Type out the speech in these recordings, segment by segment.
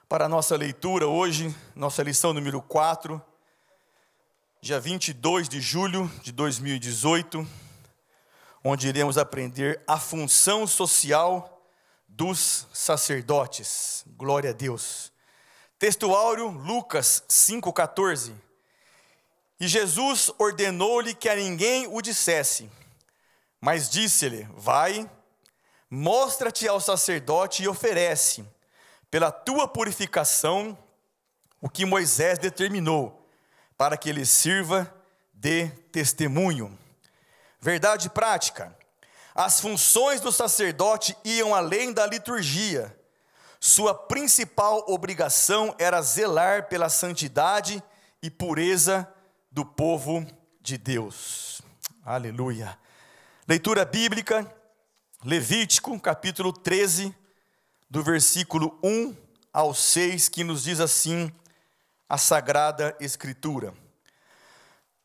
Para a nossa leitura hoje, nossa lição número 4, dia 22 de julho de 2018, onde iremos aprender a função social dos sacerdotes. Glória a Deus. Texto áureo, Lucas 5,14. E Jesus ordenou-lhe que a ninguém o dissesse, mas disse-lhe: vai, mostra-te ao sacerdote e oferece, pela tua purificação, o que Moisés determinou, para que ele sirva de testemunho. Verdade prática: as funções do sacerdote iam além da liturgia. Sua principal obrigação era zelar pela santidade e pureza do povo de Deus. Aleluia. Leitura bíblica, Levítico, capítulo 13, do versículo 1 ao 6, que nos diz assim a Sagrada Escritura.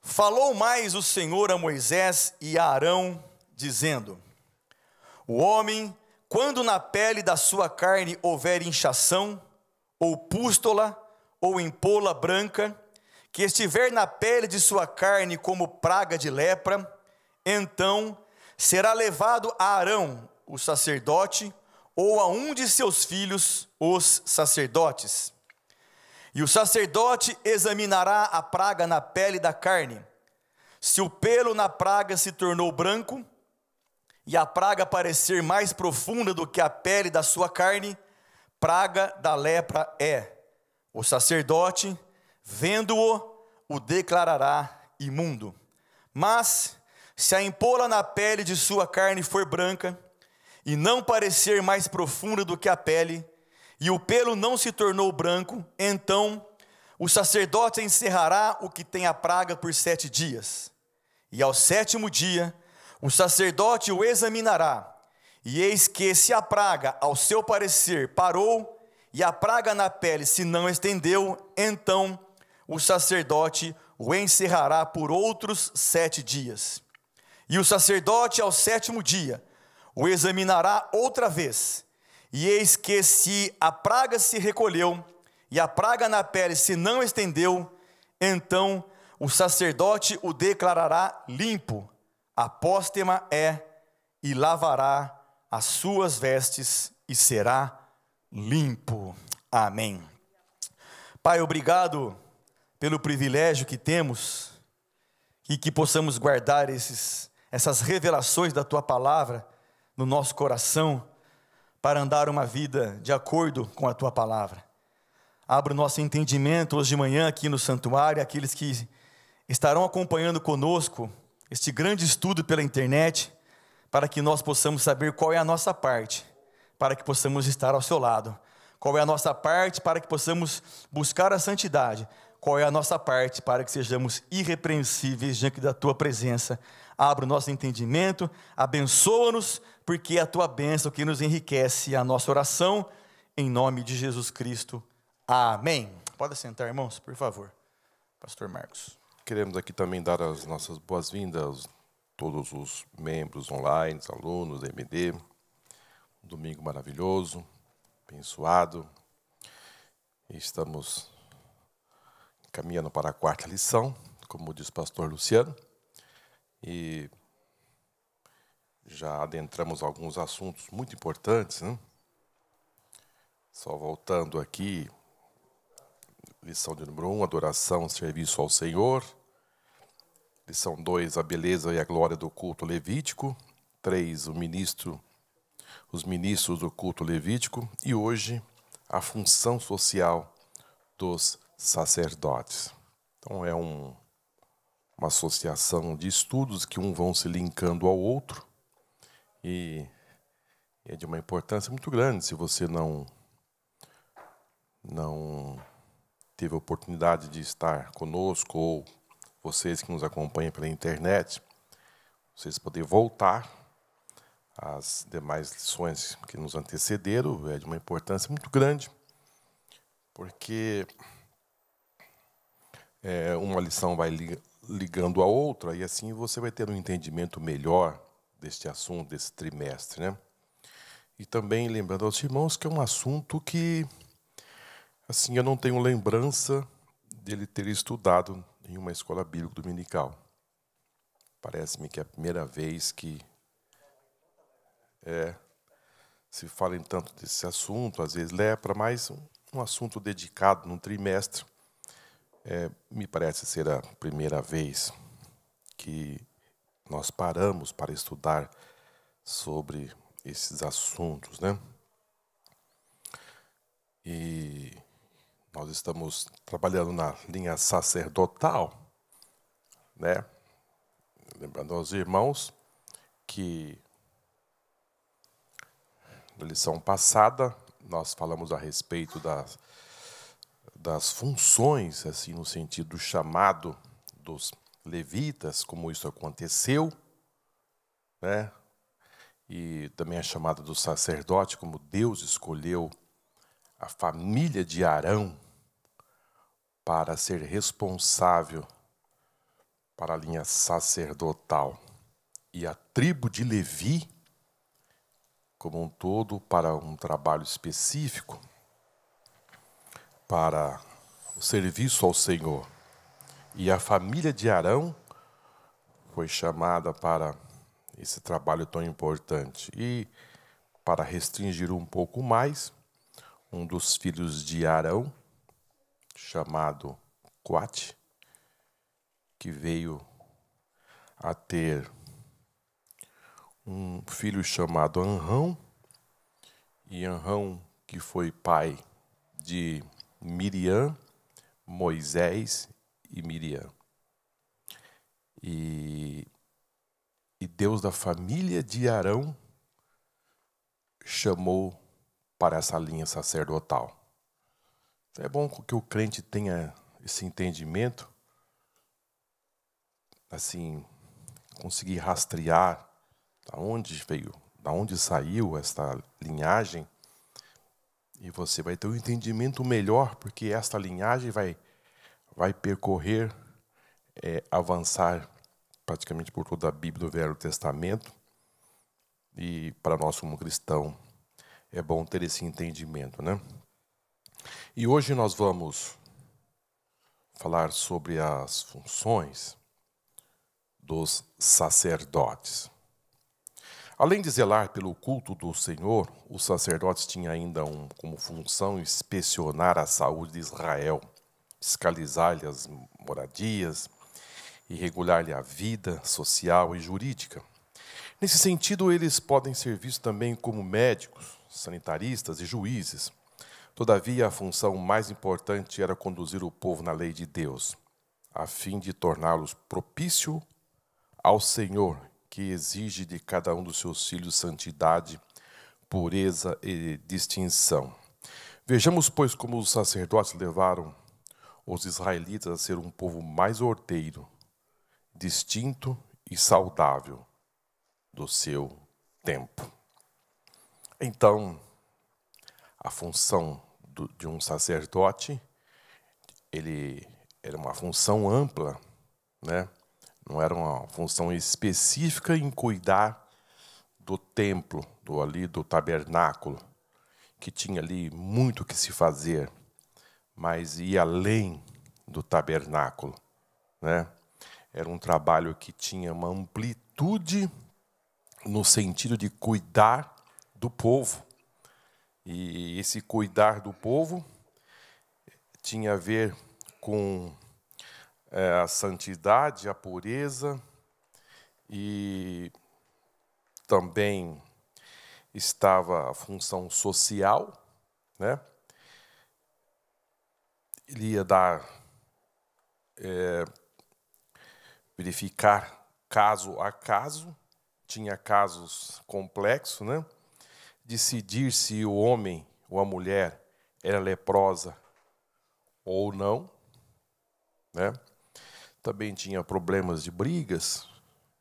Falou mais o Senhor a Moisés e a Arão, dizendo: o homem, quando na pele da sua carne houver inchação, ou pústula, ou empola branca, que estiver na pele de sua carne como praga de lepra, então será levado a Arão, o sacerdote, ou a um de seus filhos, os sacerdotes. E o sacerdote examinará a praga na pele da carne. Se o pelo na praga se tornou branco, e a praga parecer mais profunda do que a pele da sua carne, praga da lepra é. O sacerdote, vendo-o, o declarará imundo. Mas, se a empola na pele de sua carne for branca, e não parecer mais profunda do que a pele, e o pelo não se tornou branco, então o sacerdote encerrará o que tem a praga por 7 dias. E ao 7º dia, o sacerdote o examinará, e eis que se a praga, ao seu parecer, parou, e a praga na pele se não estendeu, então o sacerdote o encerrará por outros 7 dias. E o sacerdote, ao 7º dia, o examinará outra vez, e eis que se a praga se recolheu, e a praga na pele se não estendeu, então o sacerdote o declarará limpo, apóstema é, e lavará as suas vestes, e será limpo. Amém. Pai, obrigado pelo privilégio que temos, e que possamos guardar essas revelações da Tua Palavra no nosso coração, para andar uma vida de acordo com a Tua Palavra. Abra o nosso entendimento hoje de manhã aqui no santuário, aqueles que estarão acompanhando conosco este grande estudo pela internet, para que nós possamos saber qual é a nossa parte, para que possamos estar ao seu lado. Qual é a nossa parte para que possamos buscar a santidade. Qual é a nossa parte para que sejamos irrepreensíveis diante da Tua presença. Abra o nosso entendimento, abençoa-nos, porque é a Tua bênção que nos enriquece. A nossa oração, em nome de Jesus Cristo. Amém. Pode sentar, irmãos, por favor. Pastor Marcos. Queremos aqui também dar as nossas boas-vindas a todos os membros online, alunos da EMD. Um domingo maravilhoso, abençoado. Estamos caminhando para a 4ª lição, como diz o pastor Luciano. E já adentramos alguns assuntos muito importantes, né? Só voltando aqui, lição de número 1, adoração, serviço ao Senhor. Lição 2, a beleza e a glória do culto levítico. 3, os ministros do culto levítico. E hoje, a função social dos sacerdotes. Então é uma associação de estudos que vão se linkando ao outro. E é de uma importância muito grande. Se você não teve a oportunidade de estar conosco, ou vocês que nos acompanham pela internet, vocês poderem voltar às demais lições que nos antecederam, é de uma importância muito grande, porque uma lição vai ligando a outra, e assim você vai ter um entendimento melhor deste assunto, desse trimestre, né? E também lembrando aos irmãos que é um assunto que Assim, eu não tenho lembrança dele ter estudado em uma escola bíblica dominical. Parece-me que é a primeira vez que se fala em tanto desse assunto, às vezes lepra, mas um assunto dedicado num trimestre. Me parece ser a primeira vez que nós paramos para estudar sobre esses assuntos, né? E nós estamos trabalhando na linha sacerdotal, né? Lembrando aos irmãos que na lição passada nós falamos a respeito das funções, assim, no sentido do chamado dos levitas, como isso aconteceu, né? E também a chamada do sacerdote, como Deus escolheu a família de Arão para ser responsável para a linha sacerdotal e a tribo de Levi, como um todo, para um trabalho específico, para o serviço ao Senhor. E a família de Arão foi chamada para esse trabalho tão importante. E, para restringir um pouco mais, um dos filhos de Arão, chamado Coate, que veio a ter um filho chamado Anrão, e Anrão, que foi pai de Miriam, Moisés e Miriam. E Deus da família de Arão chamou para essa linha sacerdotal. É bom que o crente tenha esse entendimento, assim, conseguir rastrear da onde veio, da onde saiu esta linhagem, e você vai ter um entendimento melhor, porque esta linhagem vai percorrer, avançar praticamente por toda a Bíblia do Velho Testamento, e para nós como cristão é bom ter esse entendimento, né? E hoje nós vamos falar sobre as funções dos sacerdotes. Além de zelar pelo culto do Senhor, os sacerdotes tinham ainda como função inspecionar a saúde de Israel, fiscalizar-lhe as moradias e regular-lhe a vida social e jurídica. Nesse sentido, eles podem ser vistos também como médicos, sanitaristas e juízes. Todavia, a função mais importante era conduzir o povo na lei de Deus, a fim de torná-los propício ao Senhor, que exige de cada um dos seus filhos santidade, pureza e distinção. Vejamos, pois, como os sacerdotes levaram os israelitas a ser um povo mais ordeiro, distinto e saudável do seu tempo. Então, a função de um sacerdote, ele era uma função ampla, né? Não era uma função específica em cuidar do templo, do tabernáculo, que tinha ali muito que se fazer, mas ia além do tabernáculo, né? Era um trabalho que tinha uma amplitude no sentido de cuidar do povo. E esse cuidar do povo tinha a ver com a santidade, a pureza, e também estava a função social, né? Ele ia verificar caso a caso, tinha casos complexos, né? Decidir se o homem ou a mulher era leprosa ou não, né? Também tinha problemas de brigas,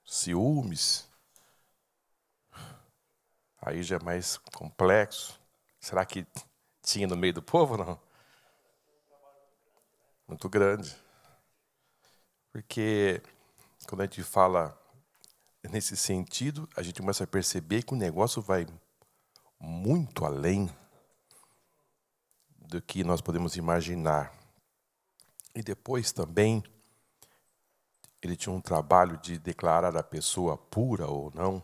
ciúmes. Aí já é mais complexo. Será que tinha no meio do povo, não? Muito grande. Porque quando a gente fala nesse sentido, a gente começa a perceber que o negócio vai muito além do que nós podemos imaginar. E depois também, ele tinha um trabalho de declarar a pessoa pura ou não,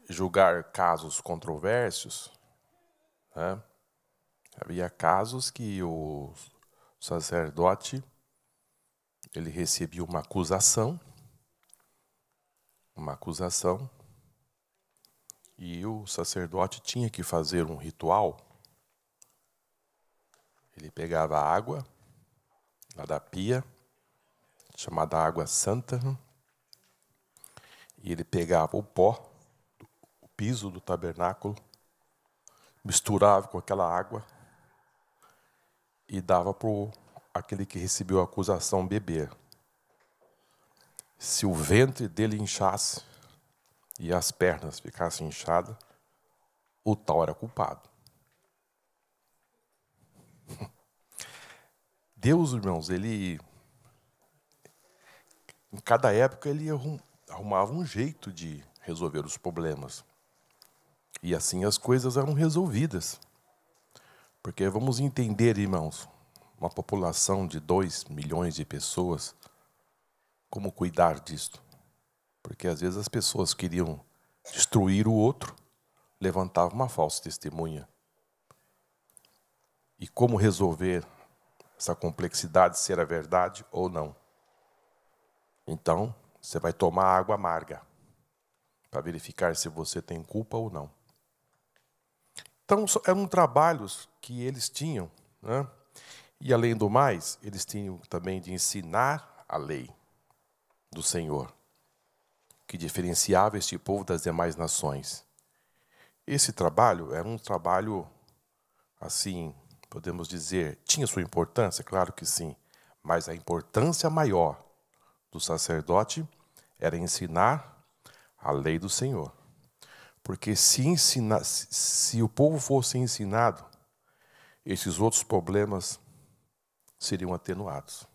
julgar casos controversos. Havia casos que o sacerdote ele recebia uma acusação, e o sacerdote tinha que fazer um ritual. Ele pegava a água lá da pia, chamada água santa, e ele pegava o pó, o piso do tabernáculo, misturava com aquela água e dava para aquele que recebeu a acusação beber. Se o ventre dele inchasse e as pernas ficassem inchadas, o tal era culpado. Deus, irmãos, ele, em cada época, ele arrumava um jeito de resolver os problemas. E assim as coisas eram resolvidas. Porque vamos entender, irmãos, uma população de 2 milhões de pessoas, como cuidar disto? Porque às vezes as pessoas queriam destruir o outro, levantavam uma falsa testemunha. E como resolver essa complexidade, se era verdade ou não? Então, você vai tomar água amarga para verificar se você tem culpa ou não. Então, eram trabalhos que eles tinham, né? E, além do mais, eles tinham também de ensinar a lei do Senhor, que diferenciava este povo das demais nações. Esse trabalho era um trabalho, assim, podemos dizer, tinha sua importância? Claro que sim, mas a importância maior do sacerdote era ensinar a lei do Senhor. Porque se o povo fosse ensinado, esses outros problemas seriam atenuados.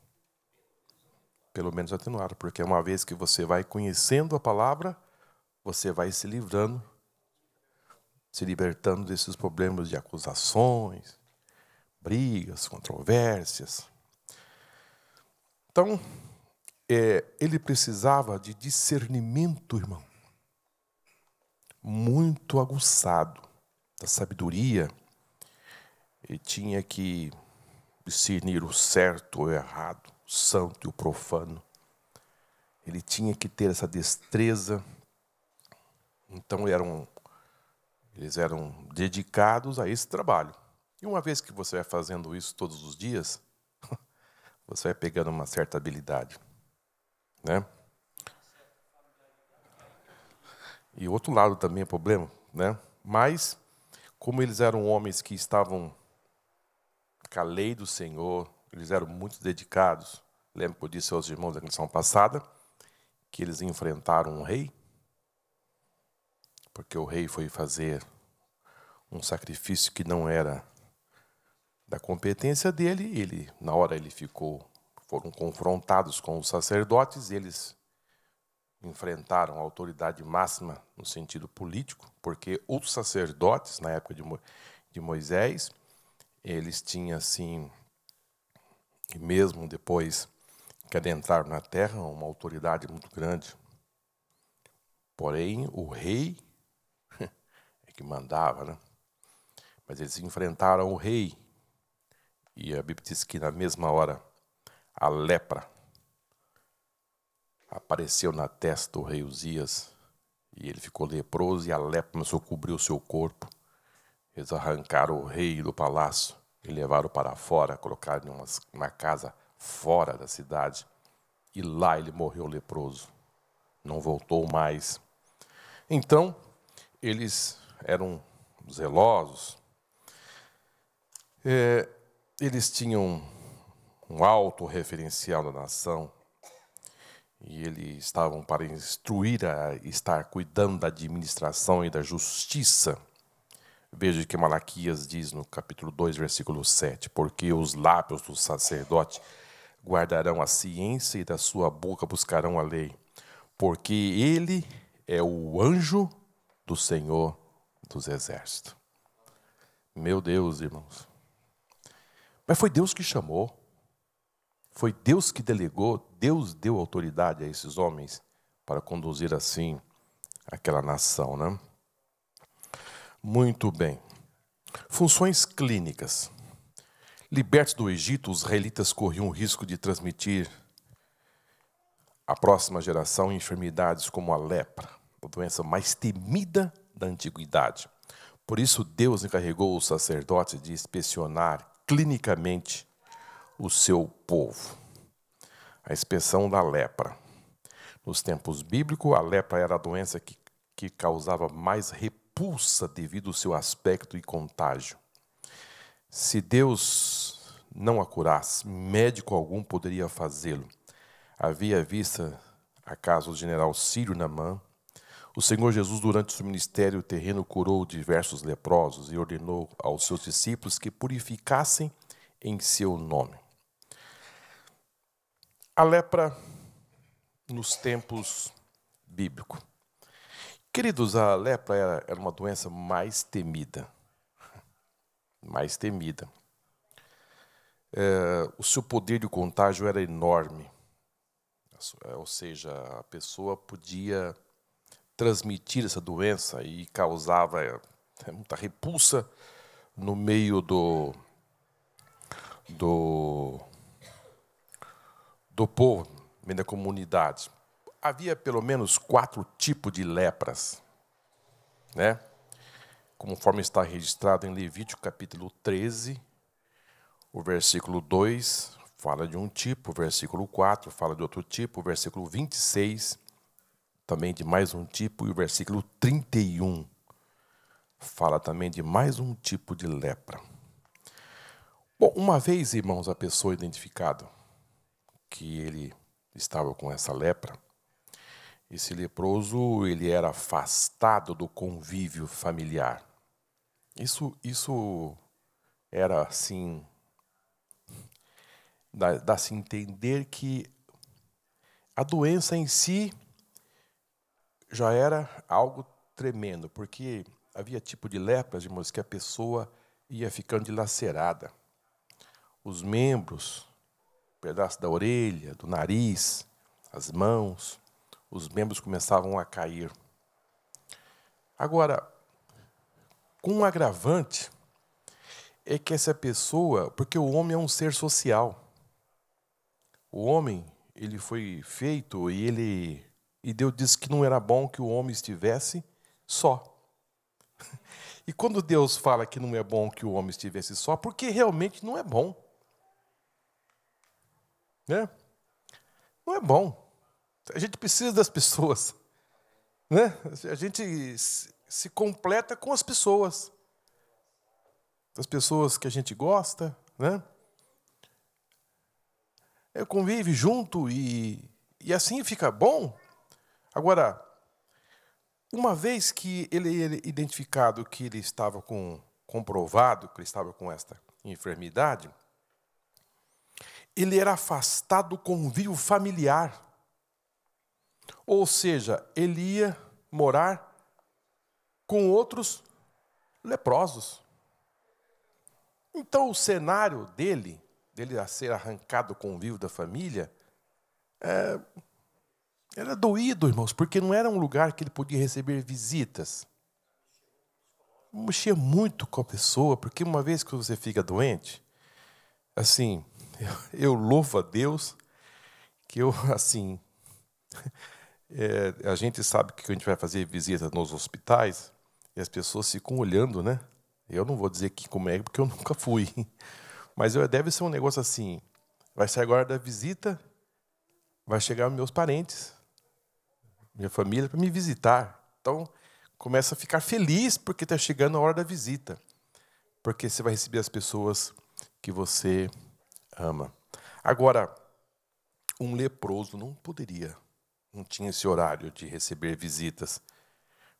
Pelo menos atenuados, porque uma vez que você vai conhecendo a palavra, você vai se livrando, se libertando desses problemas de acusações, brigas, controvérsias. Então, ele precisava de discernimento, irmão, muito aguçado, da sabedoria. Ele tinha que discernir o certo ou o errado, o santo e o profano. Ele tinha que ter essa destreza. Então, eles eram dedicados a esse trabalho. E uma vez que você vai fazendo isso todos os dias, você vai pegando uma certa habilidade, né? E o outro lado também é problema, né? Mas, como eles eram homens que estavam com a lei do Senhor, eles eram muito dedicados. Lembro que eu disse aos irmãos da lição passada que eles enfrentaram um rei, porque o rei foi fazer um sacrifício que não era da competência dele. Na hora foram confrontados com os sacerdotes, eles enfrentaram a autoridade máxima no sentido político, porque os sacerdotes, na época de Moisés, eles tinham, assim, e mesmo depois que adentraram na terra, uma autoridade muito grande. Porém, o rei é que mandava, né? Mas eles enfrentaram o rei, e a Bíblia diz que na mesma hora a lepra apareceu na testa do rei Uzias, e ele ficou leproso, e a lepra começou a cobrir o seu corpo. Eles arrancaram o rei do palácio e levaram para fora, colocaram em uma casa fora da cidade, e lá ele morreu leproso. Não voltou mais. Então, eles eram zelosos, eles tinham um alto referencial da nação, e eles estavam para instruir a estar cuidando da administração e da justiça. Veja o que Malaquias diz no capítulo 2, versículo 7. Porque os lábios do sacerdote guardarão a ciência e da sua boca buscarão a lei. Porque ele é o anjo do Senhor dos Exércitos. Meu Deus, irmãos. Mas foi Deus que chamou. Foi Deus que delegou. Deus deu autoridade a esses homens para conduzir assim aquela nação, né? Muito bem. Funções clínicas. Libertos do Egito, os israelitas corriam o risco de transmitir à próxima geração enfermidades como a lepra, a doença mais temida da antiguidade. Por isso, Deus encarregou os sacerdotes de inspecionar clinicamente o seu povo. A inspeção da lepra. Nos tempos bíblicos, a lepra era a doença que causava mais repulsa devido ao seu aspecto e contágio. Se Deus não a curasse, médico algum poderia fazê-lo. Havia vista a caso do general sírio Naamã. O Senhor Jesus, durante o seu ministério terreno, curou diversos leprosos e ordenou aos seus discípulos que purificassem em seu nome. A lepra nos tempos bíblicos. Queridos, a lepra era uma doença mais temida. Mais temida. O seu poder de contágio era enorme. Ou seja, a pessoa podia transmitir essa doença e causava muita repulsa no meio do povo, no meio da comunidade. Havia pelo menos 4 tipos de lepras, né? Conforme está registrado em Levítico capítulo 13, o versículo 2 fala de um tipo, o versículo 4 fala de outro tipo, o versículo 26 também de mais um tipo, e o versículo 31 fala também de mais um tipo de lepra. Bom, uma vez, irmãos, a pessoa identificada que ele estava com essa lepra, esse leproso ele era afastado do convívio familiar. Isso era assim, dá-se a entender que a doença em si já era algo tremendo, porque havia tipo de lepras, irmãos, que a pessoa ia ficando dilacerada. Os membros, pedaço da orelha, do nariz, as mãos, os membros começavam a cair. Agora, com um agravante, é que essa pessoa, porque o homem é um ser social. O homem, ele foi feito e Deus disse que não era bom que o homem estivesse só. E quando Deus fala que não é bom que o homem estivesse só, porque realmente não é bom. Né? Não é bom. A gente precisa das pessoas. Né? A gente se completa com as pessoas. As pessoas que a gente gosta. Né? Convive junto e assim fica bom. Agora, uma vez que ele identificado que ele estava comprovado que ele estava com esta enfermidade, ele era afastado do convívio familiar. Ou seja, ele ia morar com outros leprosos. Então, o cenário dele a ser arrancado do convívio da família, era doído, irmãos, porque não era um lugar que ele podia receber visitas. Mexia muito com a pessoa, porque uma vez que você fica doente, assim, eu louvo a Deus que assim, a gente sabe que a gente vai fazer visita nos hospitais e as pessoas ficam olhando, né? Eu não vou dizer que como é, porque eu nunca fui. Mas deve ser um negócio assim, vai sair agora da visita, vai chegar meus parentes, minha família, para me visitar. Então, começa a ficar feliz porque está chegando a hora da visita. Porque você vai receber as pessoas que você ama. Agora, um leproso não tinha esse horário de receber visitas,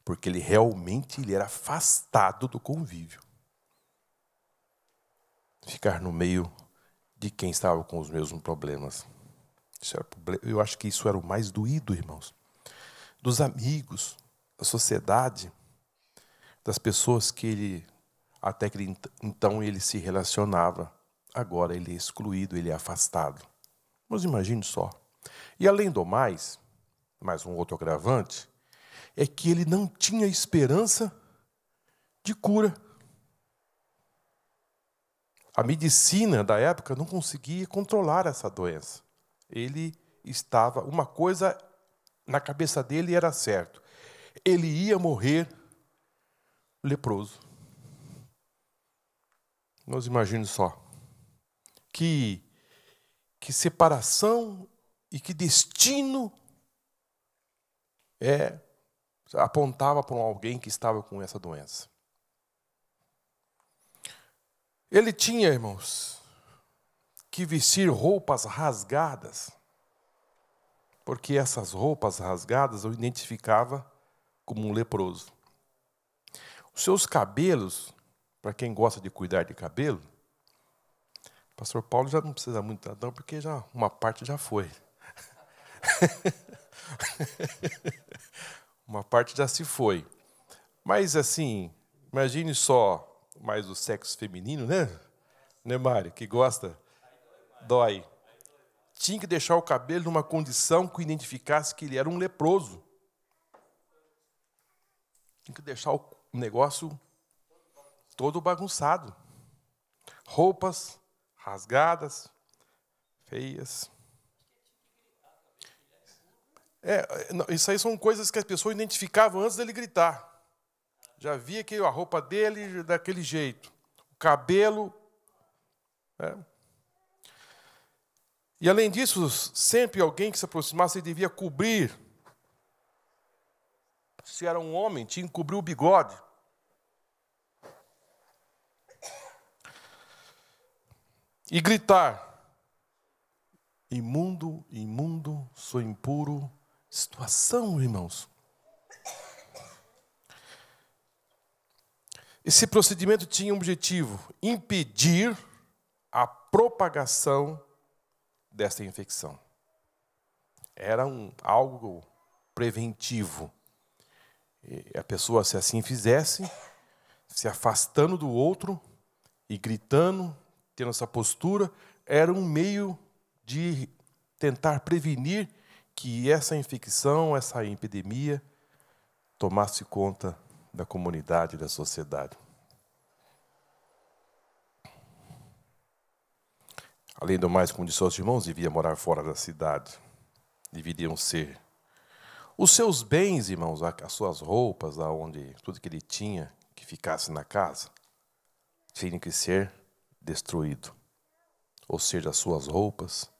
porque ele era afastado do convívio. Ficar no meio de quem estava com os mesmos problemas. Eu acho que isso era o mais doído, irmãos. Dos amigos, da sociedade, das pessoas que ele até que então ele se relacionava. Agora ele é excluído, ele é afastado. Mas imagine só. E além do mais um outro agravante, é que ele não tinha esperança de cura. A medicina da época não conseguia controlar essa doença. Ele estava, uma coisa na cabeça dele era certo. Ele ia morrer leproso. Nós imaginemos só. Que separação e que destino apontava para alguém que estava com essa doença. Ele tinha, irmãos, que vestir roupas rasgadas, porque essas roupas rasgadas o identificava como um leproso. Os seus cabelos, para quem gosta de cuidar de cabelo, o pastor Paulo já não precisa muito não, porque já uma parte já foi. Uma parte já se foi. Mas assim, imagine só mais o sexo feminino, né? Né, Mário? Que gosta? Dói. Tinha que deixar o cabelo numa condição que identificasse que ele era um leproso. Tinha que deixar o negócio todo bagunçado. Roupas rasgadas, feias. Isso aí são coisas que as pessoas identificavam antes dele gritar. Já via que a roupa dele daquele jeito, o cabelo. E além disso, sempre alguém que se aproximasse devia cobrir. Se era um homem, tinha que cobrir o bigode. E gritar: imundo, imundo, sou impuro. Situação, irmãos. Esse procedimento tinha um objetivo: impedir a propagação desta infecção. Era algo preventivo. E a pessoa, se assim fizesse, se afastando do outro e gritando, tendo essa postura, era um meio de tentar prevenir que essa infecção, essa epidemia, tomasse conta da comunidade e da sociedade. Além do mais, como disse aos irmãos, devia morar fora da cidade. Deveriam ser os seus bens, irmãos, as suas roupas, tudo que ele tinha que ficasse na casa, tinha que ser destruído. Ou seja, as suas roupas,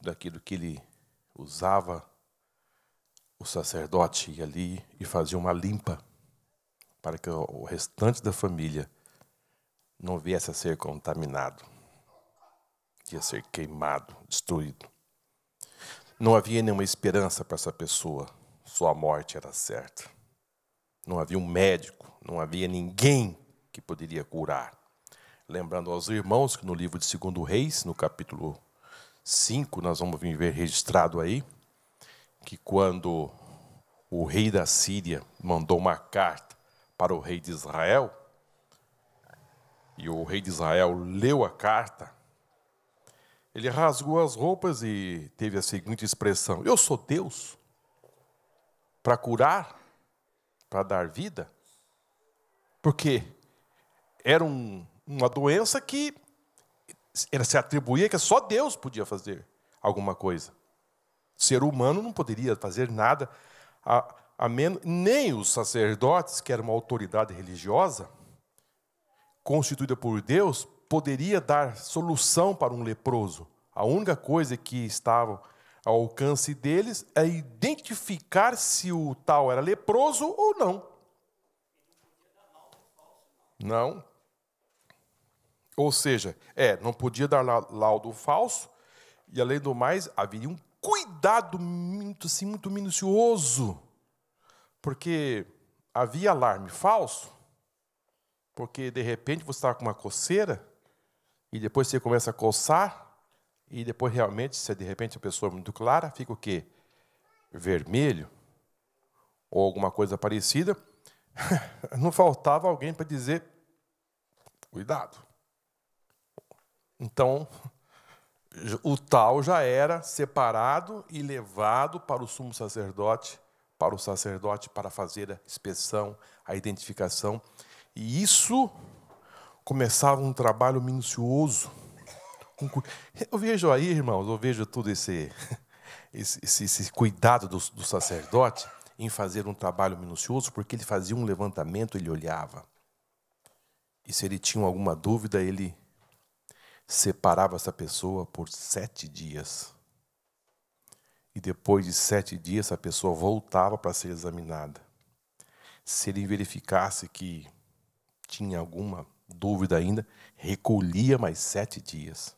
daquilo que ele usava, o sacerdote ia ali e fazia uma limpa para que o restante da família não viesse a ser contaminado. Ia ser queimado, destruído. Não havia nenhuma esperança para essa pessoa. Sua morte era certa. Não havia um médico, não havia ninguém que poderia curar. Lembrando aos irmãos que no livro de 2 Reis, no capítulo 5, nós vamos ver registrado aí, que quando o rei da Síria mandou uma carta para o rei de Israel, e o rei de Israel leu a carta, ele rasgou as roupas e teve a seguinte expressão: eu sou Deus para curar, para dar vida? Porque era uma doença que se atribuía que só Deus podia fazer alguma coisa. O ser humano não poderia fazer nada, nem os sacerdotes, que eram uma autoridade religiosa, constituída por Deus, poderia dar solução para um leproso. A única coisa que estava ao alcance deles é identificar se o tal era leproso ou não. Não. Ou seja, não podia dar laudo falso, e além do mais, havia um cuidado muito minucioso, porque havia alarme falso, porque de repente você estava com uma coceira, e depois você começa a coçar, e depois realmente, se de repente a pessoa é muito clara, fica o quê? Vermelho, ou alguma coisa parecida. Não faltava alguém para dizer: Cuidado. Então, o tal já era separado e levado para o sumo sacerdote, para fazer a inspeção, a identificação. E isso começava um trabalho minucioso. Eu vejo aí, irmãos, eu vejo todo esse cuidado do sacerdote em fazer um trabalho minucioso, porque ele fazia um levantamento, ele olhava. E se ele tinha alguma dúvida, ele separava essa pessoa por 7 dias. E depois de 7 dias, a pessoa voltava para ser examinada. Se ele verificasse que tinha alguma dúvida ainda, recolhia mais 7 dias.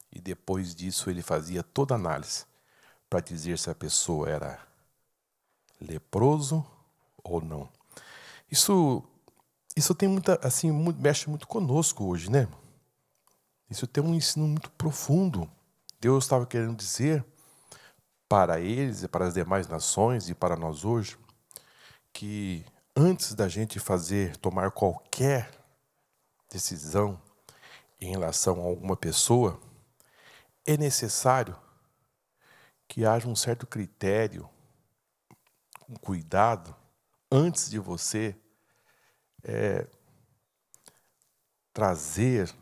E depois disso, ele fazia toda a análise para dizer se a pessoa era leproso ou não. Isso tem muita, assim, mexe muito conosco hoje, né? Isso tem um ensino muito profundo. Deus estava querendo dizer para eles e para as demais nações e para nós hoje que antes da gente tomar qualquer decisão em relação a alguma pessoa, é necessário que haja um certo critério, um cuidado, antes de você trazer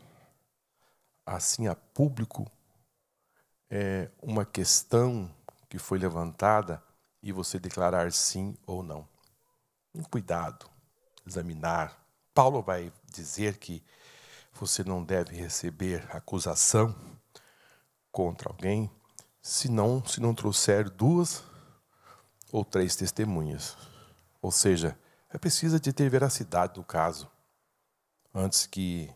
assim a público uma questão que foi levantada e você declarar sim ou não. Um cuidado, examinar. Paulo vai dizer que você não deve receber acusação contra alguém se não trouxer 2 ou 3 testemunhas. Ou seja, precisa de ter veracidade no caso. Antes que...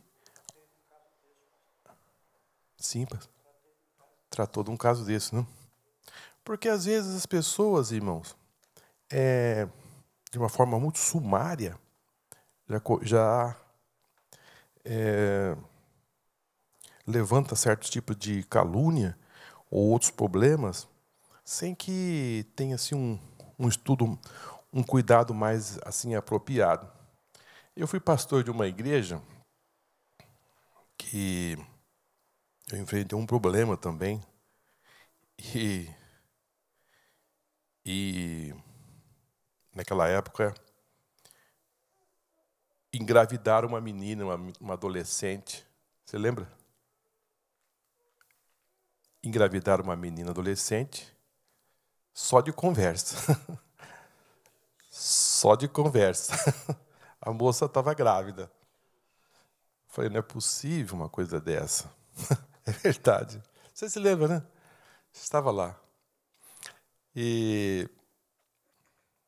Sim, tratou de um caso desse, não? Porque às vezes as pessoas, irmãos, de uma forma muito sumária, já levanta certos tipos de calúnia ou outros problemas, sem que tenha assim, um estudo, um cuidado mais assim apropriado. Eu fui pastor de uma igreja que eu enfrentei um problema também. E naquela época, engravidaram uma menina, uma adolescente. Você lembra? Engravidaram uma menina adolescente só de conversa. Só de conversa. A moça estava grávida. Falei, não é possível uma coisa dessa. É verdade. Você se lembra, né? Você estava lá. E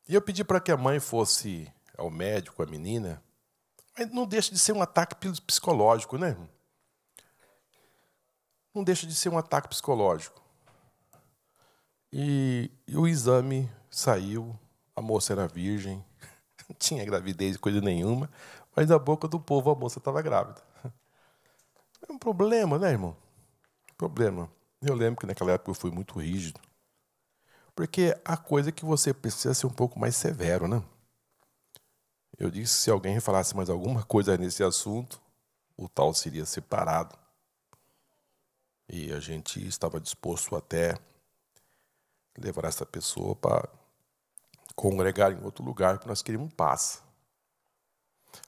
eu pedi para que a mãe fosse ao médico, a menina. Mas não deixa de ser um ataque psicológico, né? Não deixa de ser um ataque psicológico. E o exame saiu, a moça era virgem, não tinha gravidez, coisa nenhuma, mas na boca do povo a moça estava grávida. É um problema, né, irmão? Problema. Eu lembro que naquela época eu fui muito rígido. Porque a coisa é que você precisa ser um pouco mais severo, né? Eu disse que se alguém falasse mais alguma coisa nesse assunto, o tal seria separado. E a gente estava disposto até levar essa pessoa para congregar em outro lugar, que nós queríamos paz.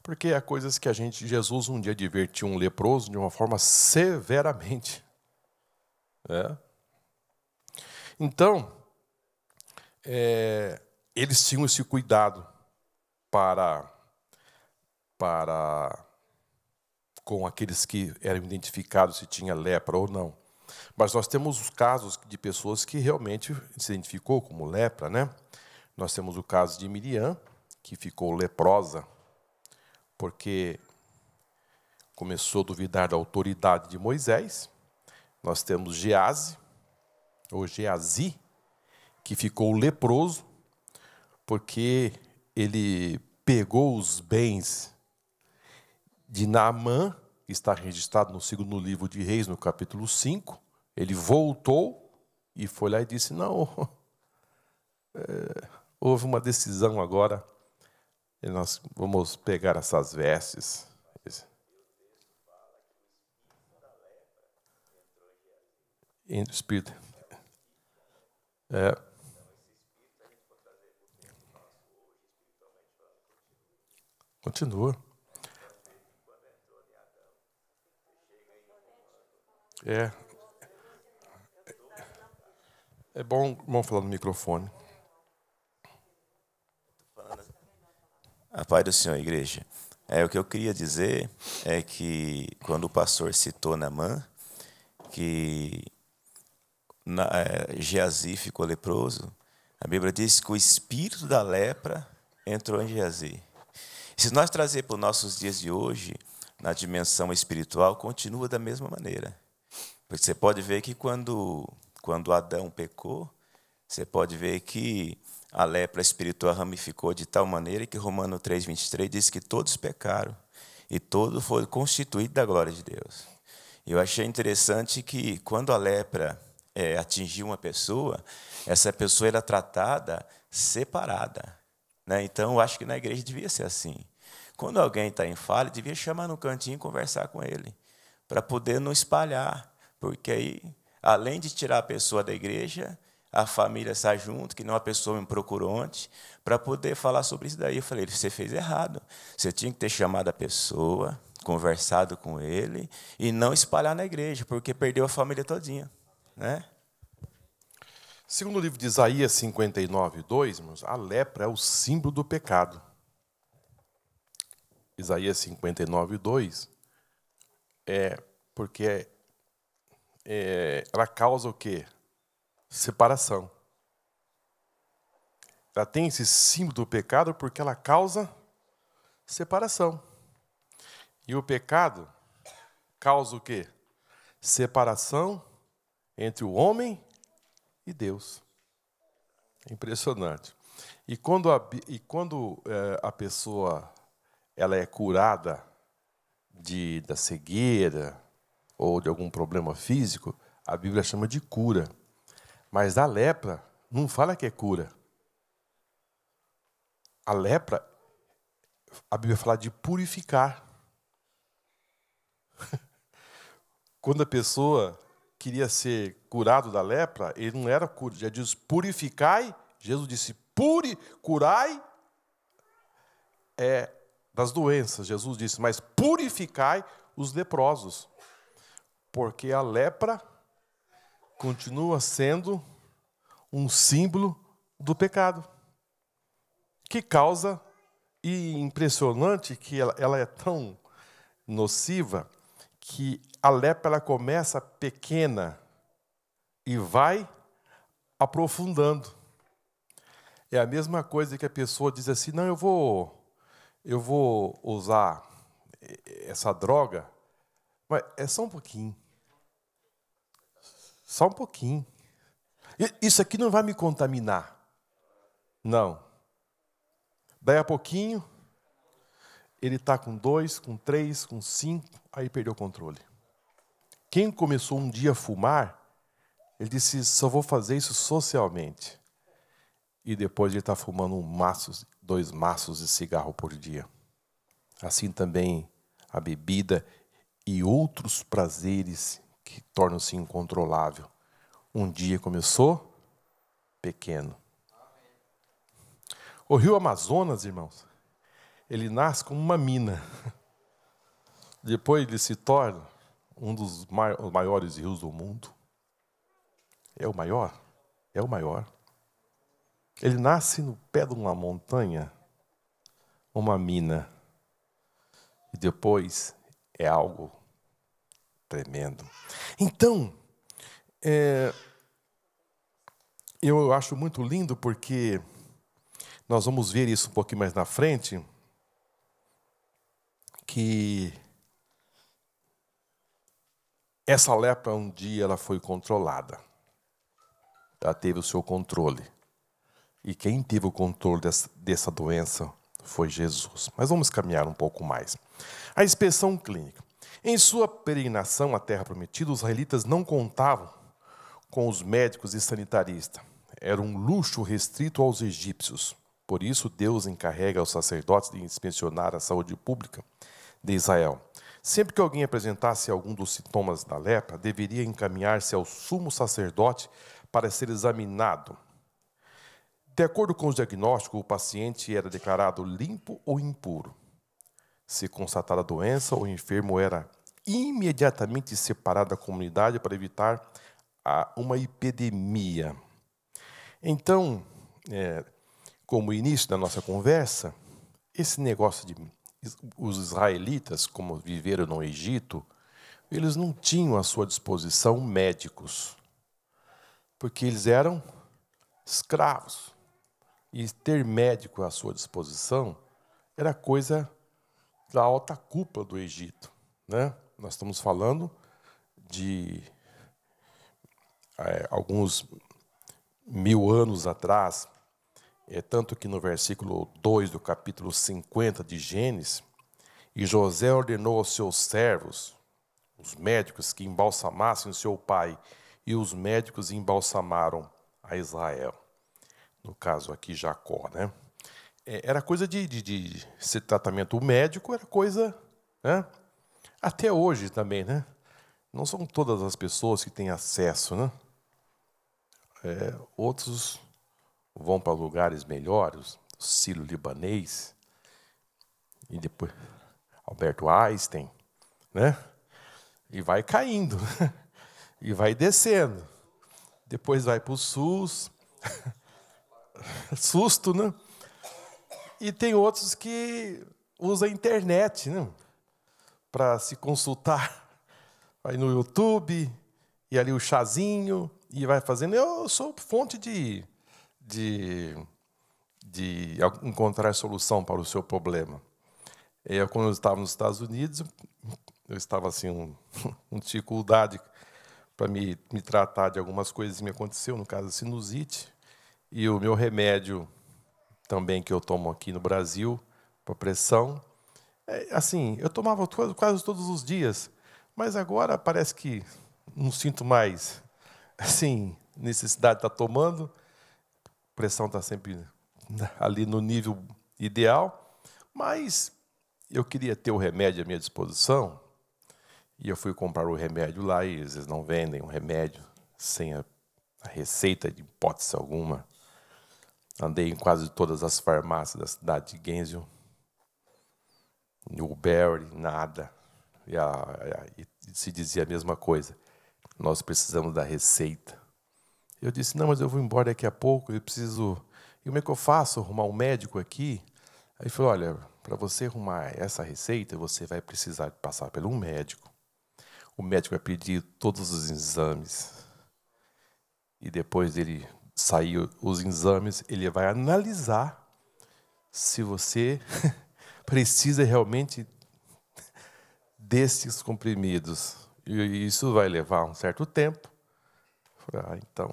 Porque há coisas que Jesus um dia advertiu um leproso de uma forma severamente. Então, eles tinham esse cuidado para com aqueles que eram identificados se tinha lepra ou não. Mas nós temos os casos de pessoas que realmente se identificou como lepra, né? Nós temos o caso de Miriam, que ficou leprosa, porque começou a duvidar da autoridade de Moisés. Nós temos Geazi, que ficou leproso, porque ele pegou os bens de Naamã, que está registrado no 2º livro de Reis, no capítulo 5. Ele voltou e foi lá e disse, não, houve uma decisão agora, e nós vamos pegar essas vestes. Entre o Espírito. Continua. É bom, irmão, falar no microfone. A paz do Senhor, igreja. O que eu queria dizer é que quando o pastor citou Naamã, que Geazi ficou leproso, a Bíblia diz que o espírito da lepra entrou em Geazi. Se nós trazer para os nossos dias de hoje, na dimensão espiritual, continua da mesma maneira. Porque você pode ver que quando Adão pecou, você pode ver que a lepra espiritual ramificou de tal maneira que Romanos 3:23 diz que todos pecaram e todos foram constituídos da glória de Deus. E eu achei interessante que quando a lepra atingiu uma pessoa, essa pessoa era tratada separada, né? Então, eu acho que na igreja devia ser assim. Quando alguém está em falha, devia chamar no cantinho e conversar com ele, para poder não espalhar, porque aí, além de tirar a pessoa da igreja, a família está junto, que não a pessoa me procurou antes, para poder falar sobre isso daí. Eu falei, você fez errado. Você tinha que ter chamado a pessoa, conversado com ele, e não espalhar na igreja, porque perdeu a família todinha, né? Segundo o livro de Isaías 59:2, irmãos, a lepra é o símbolo do pecado. Isaías 59:2 porque ela causa o quê? Separação. Ela tem esse símbolo do pecado porque ela causa separação. E o pecado causa o quê? Separação entre o homem e Deus. É impressionante. E quando a pessoa ela é curada da cegueira ou de algum problema físico, a Bíblia chama de cura. Mas a lepra não fala que é cura. A lepra, a Bíblia fala de purificar. Quando a pessoa queria ser curado da lepra, ele não era cura. Já diz purificai. Jesus disse curai das doenças. Jesus disse, mas purificai os leprosos. Porque a lepra continua sendo um símbolo do pecado. Que causa, e impressionante que ela é tão nociva, que a lepra ela começa pequena e vai aprofundando. É a mesma coisa que a pessoa diz assim, não, eu vou usar essa droga, mas é só um pouquinho. Só um pouquinho. Isso aqui não vai me contaminar. Não. Daí a pouquinho, ele está com 2, com 3, com 5, aí perdeu o controle. Quem começou um dia a fumar, ele disse, só vou fazer isso socialmente. E depois ele está fumando 2 maços de cigarro por dia. Assim também a bebida e outros prazeres que tornam-se incontrolável. Um dia começou pequeno. O rio Amazonas, irmãos, ele nasce como uma mina. Depois ele se torna um dos maiores rios do mundo. É o maior? É o maior. Ele nasce no pé de uma montanha, uma mina. E depois é algo tremendo. Então, eu acho muito lindo porque nós vamos ver isso um pouquinho mais na frente, que essa lepra um dia ela foi controlada. Ela teve o seu controle. E quem teve o controle dessa doença foi Jesus. Mas vamos caminhar um pouco mais. A inspeção clínica. Em sua peregrinação à Terra Prometida, os israelitas não contavam com os médicos e sanitaristas. Era um luxo restrito aos egípcios. Por isso, Deus encarrega aos sacerdotes de inspecionar a saúde pública de Israel. Sempre que alguém apresentasse algum dos sintomas da lepra, deveria encaminhar-se ao sumo sacerdote para ser examinado. De acordo com o diagnóstico, o paciente era declarado limpo ou impuro. Se constatada a doença, o enfermo era imediatamente separado da comunidade para evitar uma epidemia. Então, como início da nossa conversa, esse negócio de os israelitas, como viveram no Egito, eles não tinham à sua disposição médicos, porque eles eram escravos. E ter médico à sua disposição era coisa da alta cúpula do Egito, né? Nós estamos falando de alguns 1000 anos atrás. Tanto que no versículo 2 do capítulo 50 de Gênesis, e José ordenou aos seus servos, os médicos, que embalsamassem o seu pai, e os médicos embalsamaram a Israel. No caso aqui, Jacó, né? Era coisa de esse tratamento médico, era coisa, né? Até hoje também, né? Não são todas as pessoas que têm acesso, né? Outros vão para lugares melhores, o sírio-libanês, e depois Alberto Einstein, né? E vai caindo, e vai descendo. Depois vai para o SUS, susto, né? E tem outros que usam a internet, né? Para se consultar. Vai no YouTube, e ali o chazinho, e vai fazendo. Eu sou fonte de encontrar solução para o seu problema. Quando eu estava nos Estados Unidos, eu estava assim, com dificuldade para me tratar de algumas coisas que me aconteceu, no caso, sinusite, e o meu remédio também que eu tomo aqui no Brasil, para pressão, assim, eu tomava quase todos os dias, mas agora parece que não sinto mais, assim, necessidade de estar tomando. A pressão está sempre ali no nível ideal, mas eu queria ter o remédio à minha disposição, e eu fui comprar o remédio lá, e eles não vendem um remédio sem a receita de hipótese alguma. Andei em quase todas as farmácias da cidade de Gainesville, Newberry, nada. E se dizia a mesma coisa. Nós precisamos da receita. Eu disse, não, mas eu vou embora daqui a pouco, eu preciso... E como é que eu faço? Arrumar um médico aqui? Aí ele falou, olha, para você arrumar essa receita, você vai precisar passar por um médico. O médico vai pedir todos os exames. E depois dele sair os exames, ele vai analisar se você precisa realmente desses comprimidos. E isso vai levar um certo tempo. Então,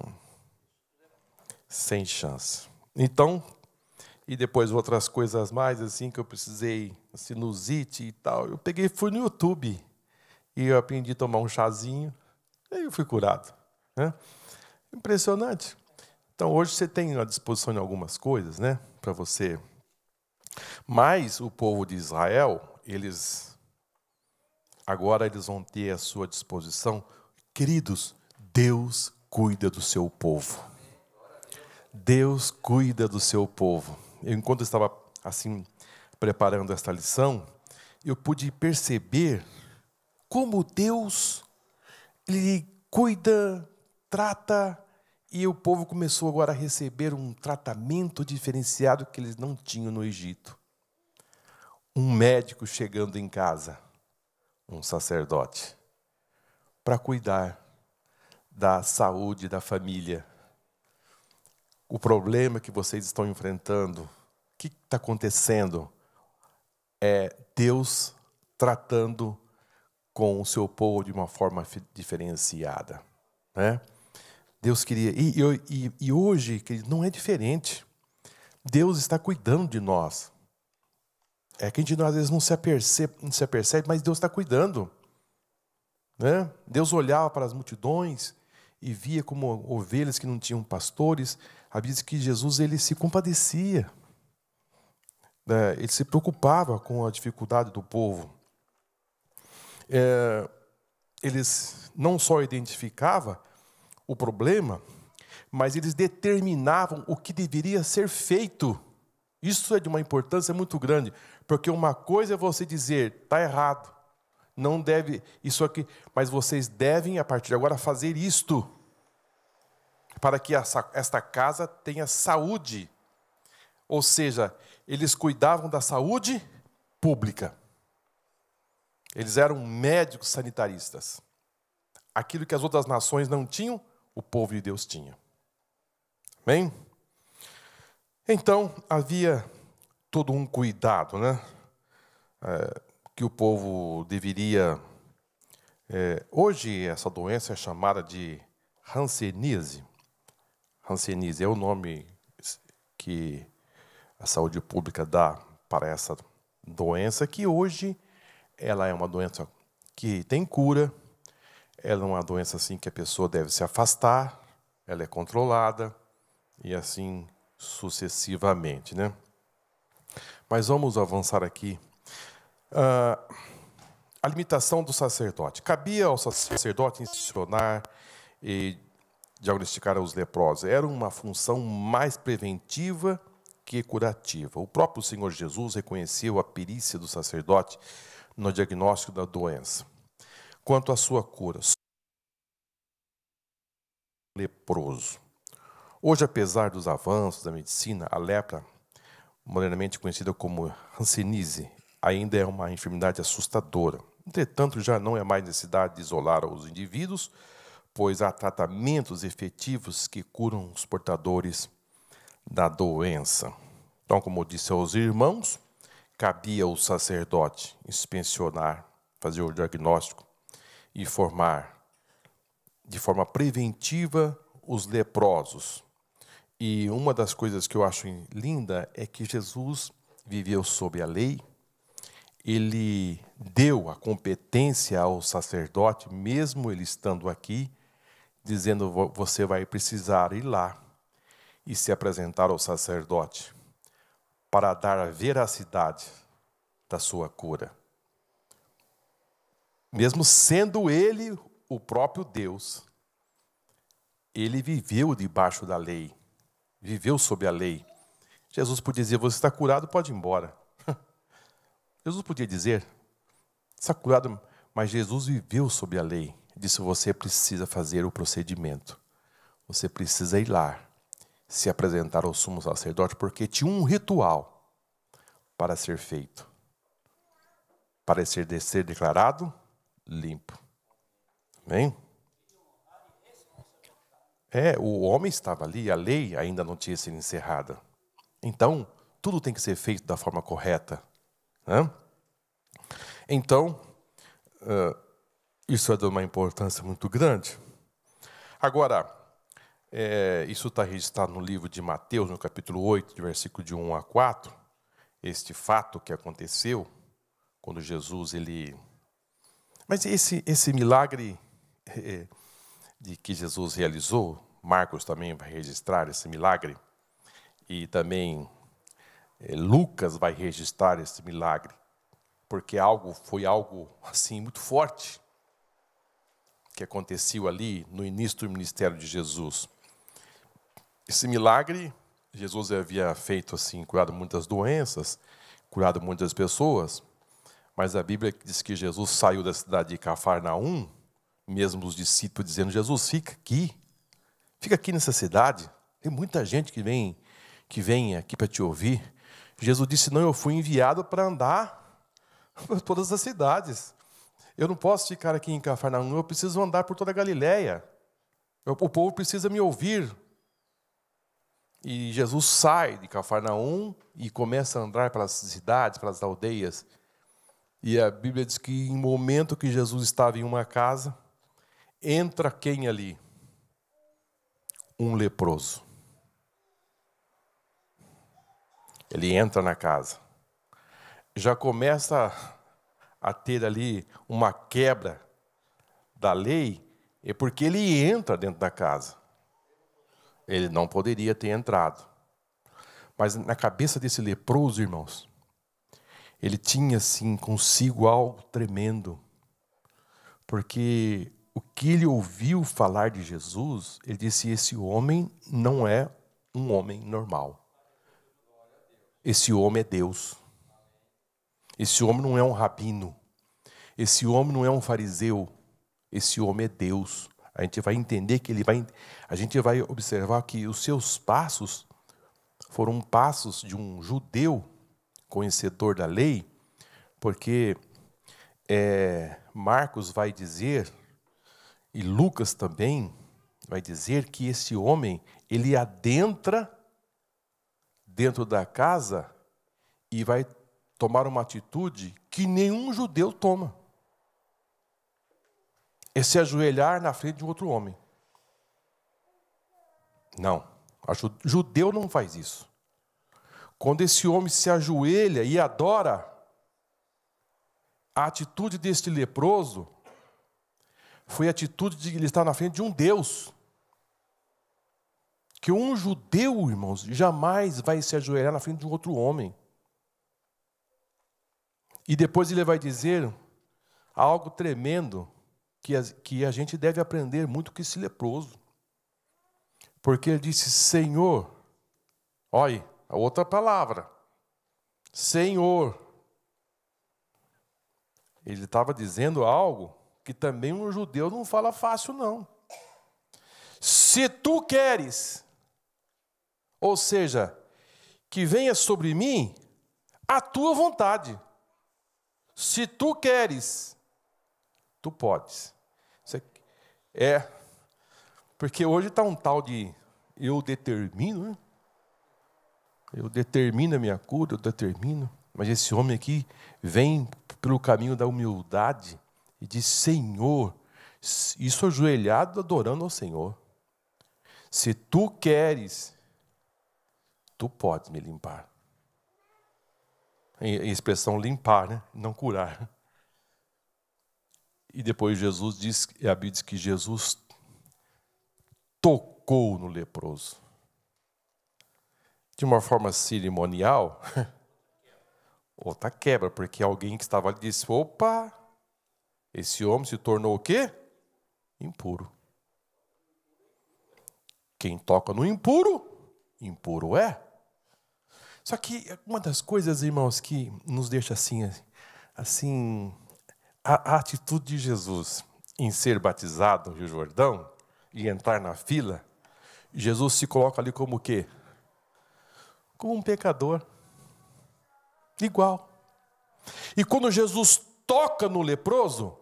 sem chance. Então, e depois outras coisas mais, assim, que eu precisei, sinusite e tal. Eu fui no YouTube e eu aprendi a tomar um chazinho, e aí eu fui curado, né? Impressionante. Então, hoje você tem à disposição de algumas coisas, né, para você. Mas o povo de Israel, agora eles vão ter à sua disposição, queridos, Deus cuida do seu povo. Deus cuida do seu povo. Enquanto eu estava assim preparando esta lição, eu pude perceber como Deus ele cuida, trata, e o povo começou agora a receber um tratamento diferenciado que eles não tinham no Egito. Um médico chegando em casa, um sacerdote, para cuidar da saúde da família. O problema que vocês estão enfrentando, o que está acontecendo? É Deus tratando com o seu povo de uma forma diferenciada, né? Deus queria... E hoje, querido, não é diferente. Deus está cuidando de nós. É que a gente às vezes não se apercebe, mas Deus está cuidando, né? Deus olhava para as multidões e via como ovelhas que não tinham pastores. A Bíblia diz que Jesus ele se compadecia, né? Ele se preocupava com a dificuldade do povo. eles não só identificavam o problema, mas eles determinavam o que deveria ser feito. Isso é de uma importância muito grande, porque uma coisa é você dizer, está errado, não deve isso aqui, mas vocês devem, a partir de agora, fazer isto, para que esta casa tenha saúde. Ou seja, eles cuidavam da saúde pública. Eles eram médicos sanitaristas. Aquilo que as outras nações não tinham, o povo de Deus tinha. Amém? Então, havia todo um cuidado, né? Que o povo deveria... hoje, essa doença é chamada de hanseníase. Hanseníase é o nome que a saúde pública dá para essa doença, que hoje ela é uma doença que tem cura, ela é uma doença assim que a pessoa deve se afastar, ela é controlada, e assim sucessivamente, né? Mas vamos avançar aqui. A limitação do sacerdote. Cabia ao sacerdote inspecionar e diagnosticar os leprosos. Era uma função mais preventiva que curativa. O próprio Senhor Jesus reconheceu a perícia do sacerdote no diagnóstico da doença. Quanto à sua cura, leproso. Hoje, apesar dos avanços da medicina, a lepra, modernamente conhecida como hanseníase, ainda é uma enfermidade assustadora. Entretanto, já não é mais necessidade de isolar os indivíduos, pois há tratamentos efetivos que curam os portadores da doença. Então, como eu disse aos irmãos, cabia ao sacerdote inspecionar, fazer o diagnóstico e formar de forma preventiva os leprosos. E uma das coisas que eu acho linda é que Jesus viveu sob a lei, ele deu a competência ao sacerdote, mesmo ele estando aqui, dizendo, você vai precisar ir lá e se apresentar ao sacerdote para dar a veracidade da sua cura. Mesmo sendo ele o próprio Deus, ele viveu debaixo da lei, viveu sob a lei. Jesus podia dizer, você está curado, pode ir embora. Jesus podia dizer, está curado, mas Jesus viveu sob a lei. Disse, você precisa fazer o procedimento. Você precisa ir lá, se apresentar ao sumo sacerdote, porque tinha um ritual para ser feito. Para ser declarado limpo. Amém? O homem estava ali, a lei ainda não tinha sido encerrada. Então, tudo tem que ser feito da forma correta. Né? Então, isso é de uma importância muito grande. Agora, isso está registrado no livro de Mateus, no capítulo 8, de versículo de 1 a 4, este fato que aconteceu, quando Jesus, ele... Mas esse milagre de que Jesus realizou, Marcos também vai registrar esse milagre, e também Lucas vai registrar esse milagre, porque foi algo assim muito forte que aconteceu ali no início do ministério de Jesus. Esse milagre, Jesus havia feito assim, curado muitas doenças, curado muitas pessoas, mas a Bíblia diz que Jesus saiu da cidade de Cafarnaum, mesmo os discípulos dizendo, Jesus, fica aqui nessa cidade, tem muita gente que vem aqui para te ouvir. Jesus disse, não, eu fui enviado para andar por todas as cidades. Eu não posso ficar aqui em Cafarnaum, eu preciso andar por toda a Galileia. O povo precisa me ouvir. E Jesus sai de Cafarnaum e começa a andar pelas cidades, pelas aldeias. E a Bíblia diz que em momento que Jesus estava em uma casa, entra quem ali? Um leproso. Ele entra na casa. Já começa a ter ali uma quebra da lei, é porque ele entra dentro da casa. Ele não poderia ter entrado. Mas na cabeça desse leproso, irmãos, ele tinha assim consigo algo tremendo. Porque o que ele ouviu falar de Jesus, ele disse: esse homem não é um homem normal. Esse homem é Deus. Esse homem não é um rabino. Esse homem não é um fariseu. Esse homem é Deus. A gente vai entender que a gente vai observar que os seus passos foram passos de um judeu conhecedor da lei, porque Marcos vai dizer, e Lucas também vai dizer, que esse homem, ele adentra dentro da casa e vai tomar uma atitude que nenhum judeu toma. É se ajoelhar na frente de outro homem. Não, judeu não faz isso. Quando esse homem se ajoelha e adora, a atitude deste leproso foi a atitude de ele estar na frente de um Deus. Que um judeu, irmãos, jamais vai se ajoelhar na frente de um outro homem. E depois ele vai dizer algo tremendo, que a gente deve aprender muito com esse leproso. Porque ele disse: Senhor, olha, a outra palavra, Senhor. Ele estava dizendo algo que também um judeu não fala fácil, não. Se tu queres, ou seja, que venha sobre mim a tua vontade. Se tu queres, tu podes. Porque hoje está um tal de eu determino, né? Eu determino a minha cura, eu determino. Mas esse homem aqui vem pelo caminho da humildade e diz: Senhor, isso ajoelhado adorando ao Senhor. Se tu queres, tu podes me limpar. Em expressão limpar, né? Não curar. E depois Jesus diz, a Bíblia diz que Jesus tocou no leproso. De uma forma cerimonial, outra quebra, porque alguém que estava ali disse: opa, esse homem se tornou o quê? Impuro. Quem toca no impuro, impuro é. Só que uma das coisas, irmãos, que nos deixa assim, a atitude de Jesus em ser batizado no Rio Jordão e entrar na fila, Jesus se coloca ali como o quê? Como um pecador. Igual. E quando Jesus toca no leproso,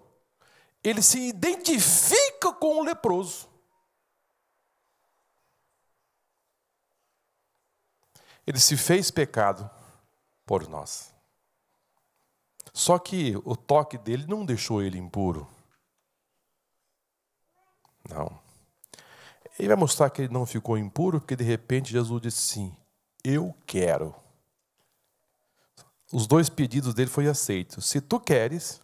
ele se identifica com o leproso. Ele se fez pecado por nós. Só que o toque dele não deixou ele impuro. Não. Ele vai mostrar que ele não ficou impuro, porque de repente Jesus disse assim: eu quero. Os dois pedidos dele foram aceitos. Se tu queres,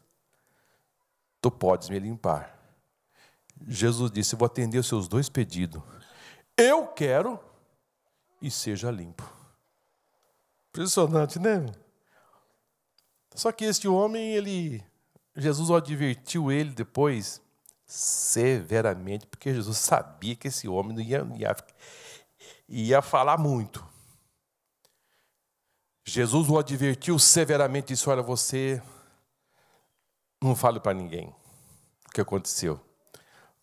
tu podes me limpar. Jesus disse: vou atender os seus dois pedidos. Eu quero e seja limpo. Impressionante, né? Só que este homem, Jesus advertiu ele depois severamente, porque Jesus sabia que esse homem não ia falar muito. Jesus o advertiu severamente, disse: olha, você não fale para ninguém o que aconteceu.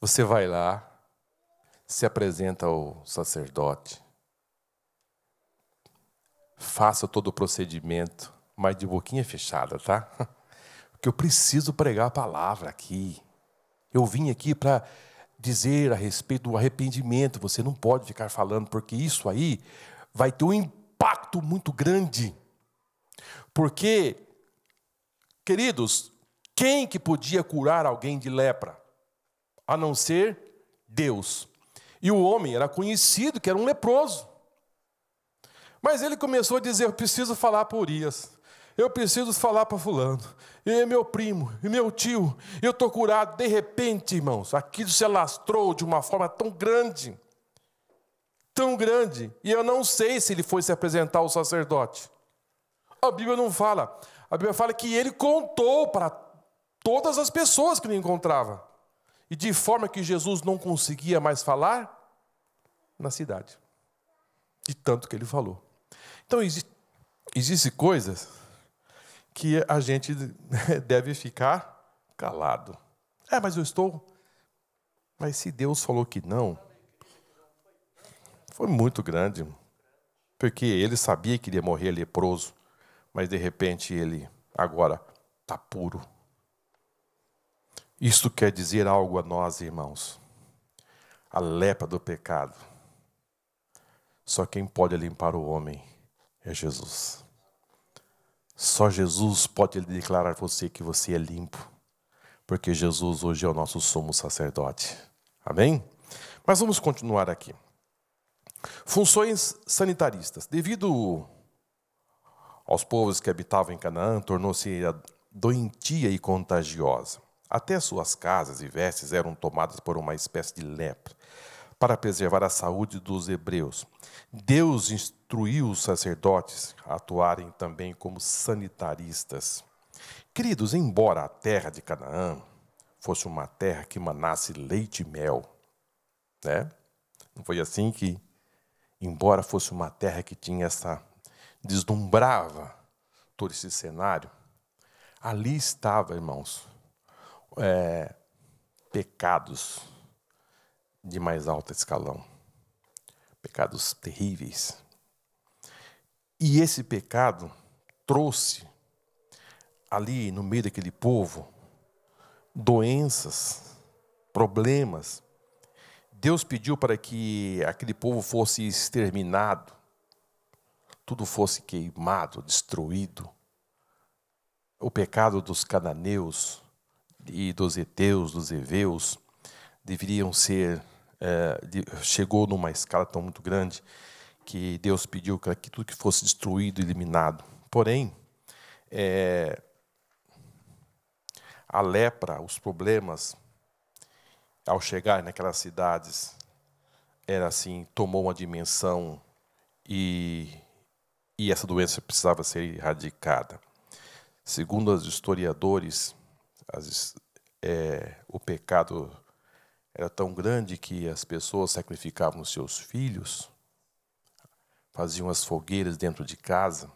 Você vai lá, se apresenta ao sacerdote, faça todo o procedimento, mas de boquinha fechada, tá? Porque eu preciso pregar a palavra aqui. Eu vim aqui para dizer a respeito do arrependimento. Você não pode ficar falando, porque isso aí vai ter um impacto muito grande. Porque, queridos, quem que podia curar alguém de lepra? A não ser Deus. E o homem era conhecido que era um leproso. Mas ele começou a dizer: eu preciso falar para Urias, eu preciso falar para fulano, e meu primo, e meu tio, eu estou curado. De repente, irmãos, aquilo se alastrou de uma forma tão grande, e eu não sei se ele foi se apresentar ao sacerdote. A Bíblia não fala. A Bíblia fala que ele contou para todas as pessoas que ele encontrava. E de forma que Jesus não conseguia mais falar na cidade. De tanto que ele falou. Então, existem coisas que a gente deve ficar calado. Mas eu estou... Mas se Deus falou que não, foi muito grande. Porque ele sabia que iria morrer leproso, mas de repente ele agora está puro. Isto quer dizer algo a nós, irmãos. A lepra do pecado. Só quem pode limpar o homem é Jesus. Só Jesus pode declarar a você que você é limpo. Porque Jesus hoje é o nosso sumo sacerdote. Amém? Mas vamos continuar aqui. Funções sanitaristas. Devido aos povos que habitavam em Canaã, tornou-se doentia e contagiosa. Até suas casas e vestes eram tomadas por uma espécie de lepra, para preservar a saúde dos hebreus. Deus instruiu os sacerdotes a atuarem também como sanitaristas. Queridos, embora a terra de Canaã fosse uma terra que manasse leite e mel, né? Não foi assim que, embora fosse uma terra que tinha deslumbrava todo esse cenário, ali estava, irmãos, pecados de mais alto escalão, pecados terríveis. E esse pecado trouxe ali no meio daquele povo doenças, problemas. Deus pediu para que aquele povo fosse exterminado, tudo fosse queimado, destruído. O pecado dos cananeus e dos heteus, dos heveus, deveriam ser, chegou numa escala tão muito grande que Deus pediu que tudo que fosse destruído, eliminado. Porém, a lepra, os problemas, ao chegar naquelas cidades, era assim, tomou uma dimensão e essa doença precisava ser erradicada. Segundo os historiadores, o pecado era tão grande que as pessoas sacrificavam os seus filhos, faziam as fogueiras dentro de casa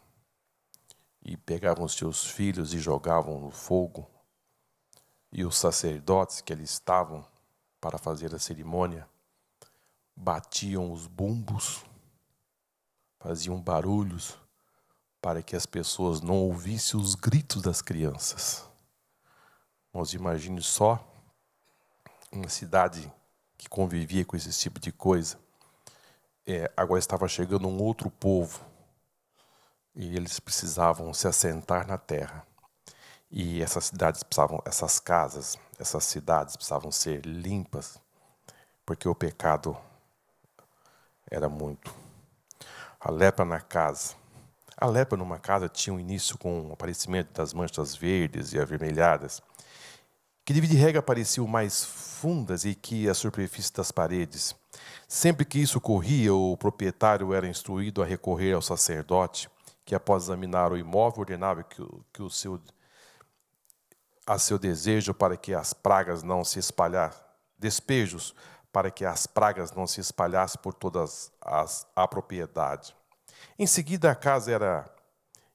e pegavam os seus filhos e jogavam no fogo. E os sacerdotes que ali estavam para fazer a cerimônia batiam os bumbos, faziam barulhos para que as pessoas não ouvissem os gritos das crianças. Mas imagine só uma cidade que convivia com esse tipo de coisa. Agora estava chegando um outro povo e eles precisavam se assentar na terra. E essas cidades precisavam, essas casas, essas cidades precisavam ser limpas, porque o pecado era muito. A lepra na casa. A lepra numa casa tinha um início com o aparecimento das manchas verdes e avermelhadas, que de regra apareciam mais fundas e que a superfície das paredes. Sempre que isso ocorria, o proprietário era instruído a recorrer ao sacerdote, que após examinar o imóvel ordenava que a seu desejo para que as pragas não se espalhassem, despejos para que as pragas não se espalhassem por toda a propriedade. Em seguida, a casa era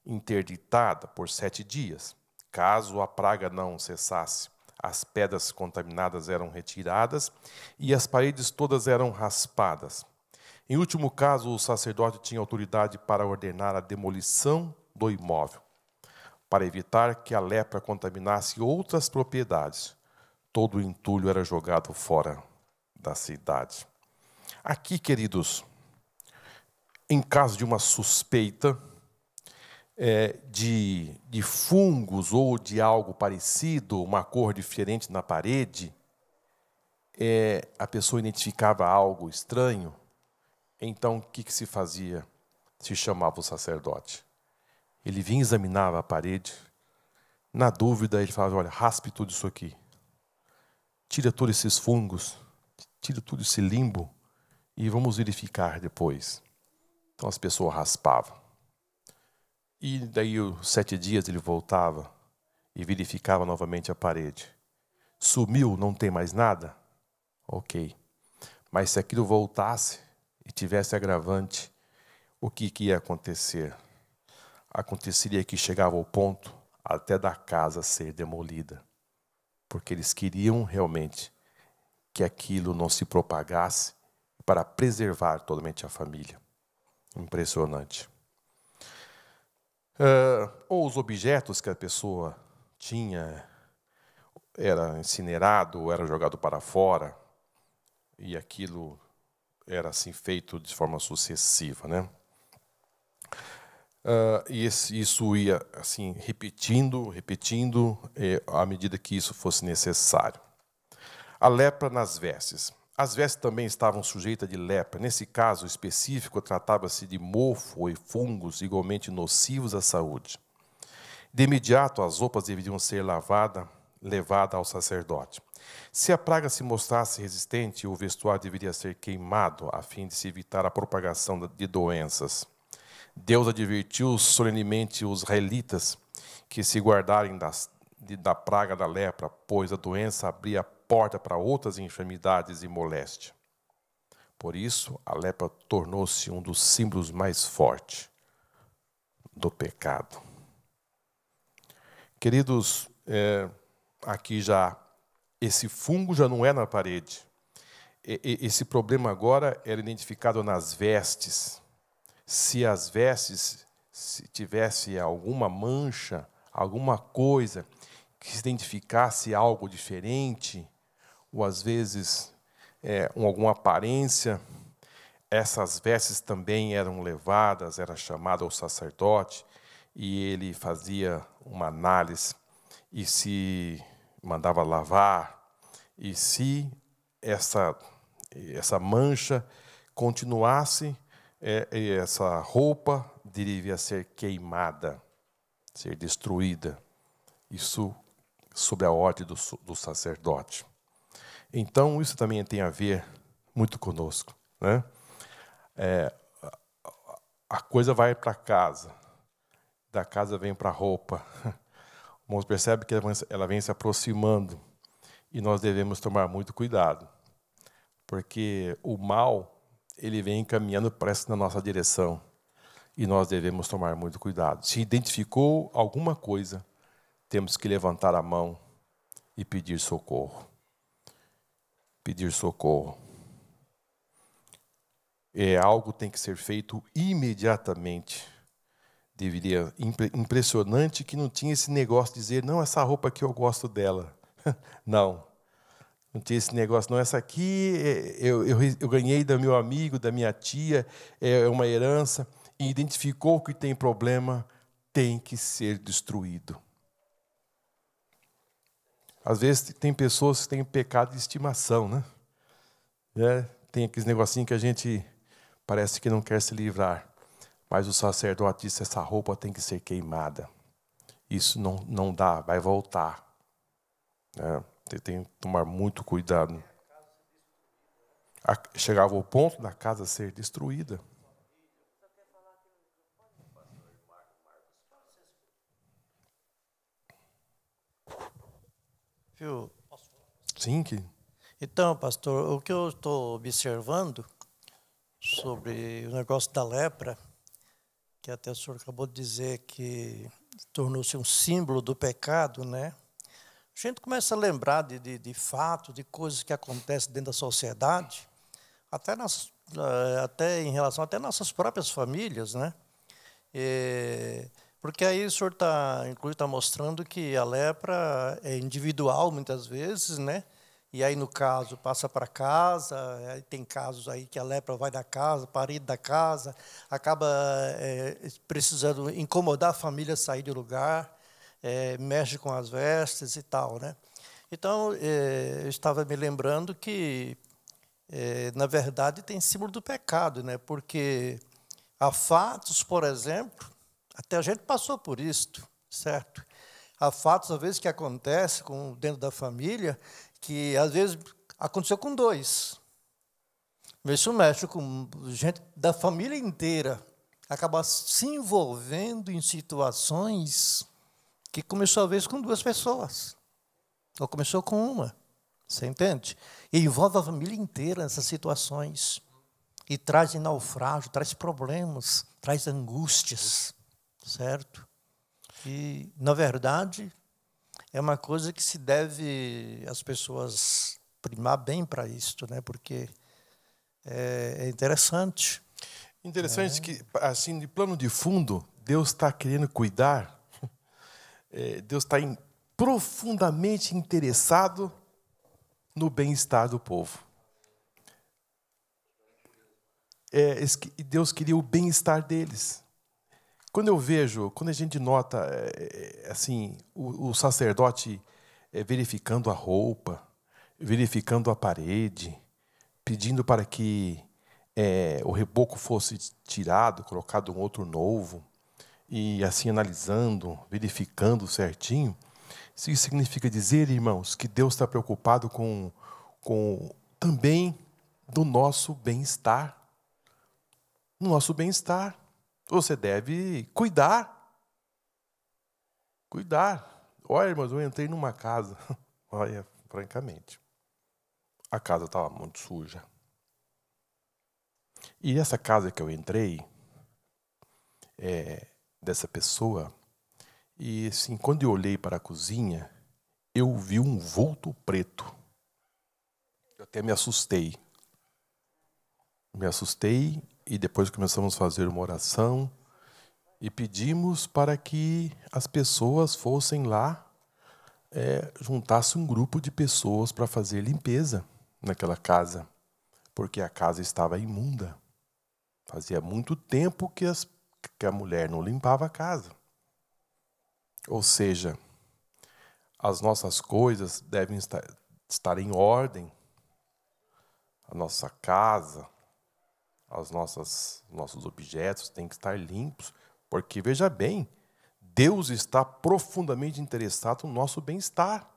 interditada por 7 dias. Caso a praga não cessasse, as pedras contaminadas eram retiradas e as paredes todas eram raspadas. Em último caso, o sacerdote tinha autoridade para ordenar a demolição do imóvel, para evitar que a lepra contaminasse outras propriedades. Todo o entulho era jogado fora da cidade. Aqui, queridos, em caso de uma suspeita de fungos ou de algo parecido, uma cor diferente na parede, a pessoa identificava algo estranho, então o que se fazia? Se chamava o sacerdote. Ele vinha e examinava a parede. Na dúvida, ele falava, olha, raspe tudo isso aqui. Tira todos esses fungos, tira tudo esse limbo e vamos verificar depois. Então as pessoas raspavam. E daí, os 7 dias, ele voltava e verificava novamente a parede. Sumiu, não tem mais nada? Ok. Mas se aquilo voltasse e tivesse agravante, o que ia acontecer? Aconteceria que chegava ao ponto até da casa ser demolida. Porque eles queriam realmente que aquilo não se propagasse para preservar totalmente a família. Impressionante. Ou os objetos que a pessoa tinha era incinerado ou era jogado para fora, e aquilo era assim feito de forma sucessiva, né? E isso ia assim repetindo, à medida que isso fosse necessário. A lepra nas vestes. As vestes também estavam sujeitas de lepra. Nesse caso específico, tratava-se de mofo e fungos igualmente nocivos à saúde. De imediato, as roupas deveriam ser levadas ao sacerdote. Se a praga se mostrasse resistente, o vestuário deveria ser queimado, a fim de se evitar a propagação de doenças. Deus advertiu solenemente os israelitas que se guardarem da praga da lepra, pois a doença abria a porta para outras enfermidades e moléstia. Por isso, a lepra tornou-se um dos símbolos mais fortes do pecado. Queridos, aqui já, esse fungo já não é na parede. Esse problema agora era identificado nas vestes. Se as vestes tivesse alguma mancha, alguma coisa que se identificasse algo diferente, ou às vezes alguma aparência, essas vestes também eram levadas, era chamado ao sacerdote, e ele fazia uma análise e se mandava lavar, e se essa mancha continuasse, essa roupa devia ser queimada, ser destruída. Isso sob a ordem do sacerdote. Então, isso também tem a ver muito conosco, né? A coisa vai para casa, da casa vem para a roupa. O irmão percebe que ela vem se aproximando, e nós devemos tomar muito cuidado, porque o mal ele vem caminhando, parece, na nossa direção, e nós devemos tomar muito cuidado. Se identificou alguma coisa, temos que levantar a mão e pedir socorro. Pedir socorro. Algo tem que ser feito imediatamente. Impressionante que não tinha esse negócio de dizer, não, essa roupa aqui eu gosto dela. Não tinha esse negócio, não, essa aqui eu ganhei do meu amigo, da minha tia, é uma herança, e identificou que tem problema, tem que ser destruído. Às vezes tem pessoas que têm pecado de estimação, né? Tem aqueles negocinhos que a gente parece que não quer se livrar, mas o sacerdote disse, essa roupa tem que ser queimada. Isso não dá, vai voltar. Você tem que tomar muito cuidado. Chegava ao ponto da casa ser destruída. Viu? Sim, Então, pastor, o que eu estou observando sobre o negócio da lepra, que até o senhor acabou de dizer que tornou-se um símbolo do pecado, né? A gente começa a lembrar de fatos, de coisas que acontecem dentro da sociedade, até em relação até nossas próprias famílias, né? Porque aí o senhor está mostrando que a lepra é individual muitas vezes, né? E aí, no caso, passa para casa, aí tem casos aí que a lepra vai da casa, parede da casa, acaba precisando incomodar a família a sair do lugar, mexe com as vestes e tal, né? Então, eu estava me lembrando que, na verdade, tem símbolo do pecado, né? Porque há fatos, por exemplo, até a gente passou por isto, certo? Há fatos, às vezes, que acontecem dentro da família, que, às vezes, aconteceu com dois. Isso mexe com gente da família inteira, acaba se envolvendo em situações que começou, às vezes, com 2 pessoas. Ou começou com uma. Você entende? E envolve a família inteira nessas situações. E traz naufrágio, traz problemas, traz angústias. Certo? E, na verdade, é uma coisa que se deve as pessoas primar bem para isto, né? Porque é interessante. Interessante que, assim, de plano de fundo, Deus está querendo cuidar. Deus está profundamente interessado no bem-estar do povo. Deus queria o bem-estar deles. Quando a gente nota assim, o sacerdote verificando a roupa, verificando a parede, pedindo para que o reboco fosse tirado, colocado um outro novo, e assim analisando, verificando certinho, isso significa dizer, irmãos, que Deus está preocupado com também do nosso bem-estar. No nosso bem-estar. Você deve cuidar. Cuidar. Olha, irmãos, eu entrei numa casa. Olha, francamente, a casa estava muito suja. E essa casa que eu entrei, dessa pessoa, e assim, quando eu olhei para a cozinha, eu vi um vulto preto. Eu até me assustei. E depois começamos a fazer uma oração e pedimos para que as pessoas fossem lá, juntassem um grupo de pessoas para fazer limpeza naquela casa, porque a casa estava imunda. Fazia muito tempo que a mulher não limpava a casa. Ou seja, as nossas coisas devem estar em ordem. A nossa casa, nossos objetos têm que estar limpos. Porque, veja bem, Deus está profundamente interessado no nosso bem-estar.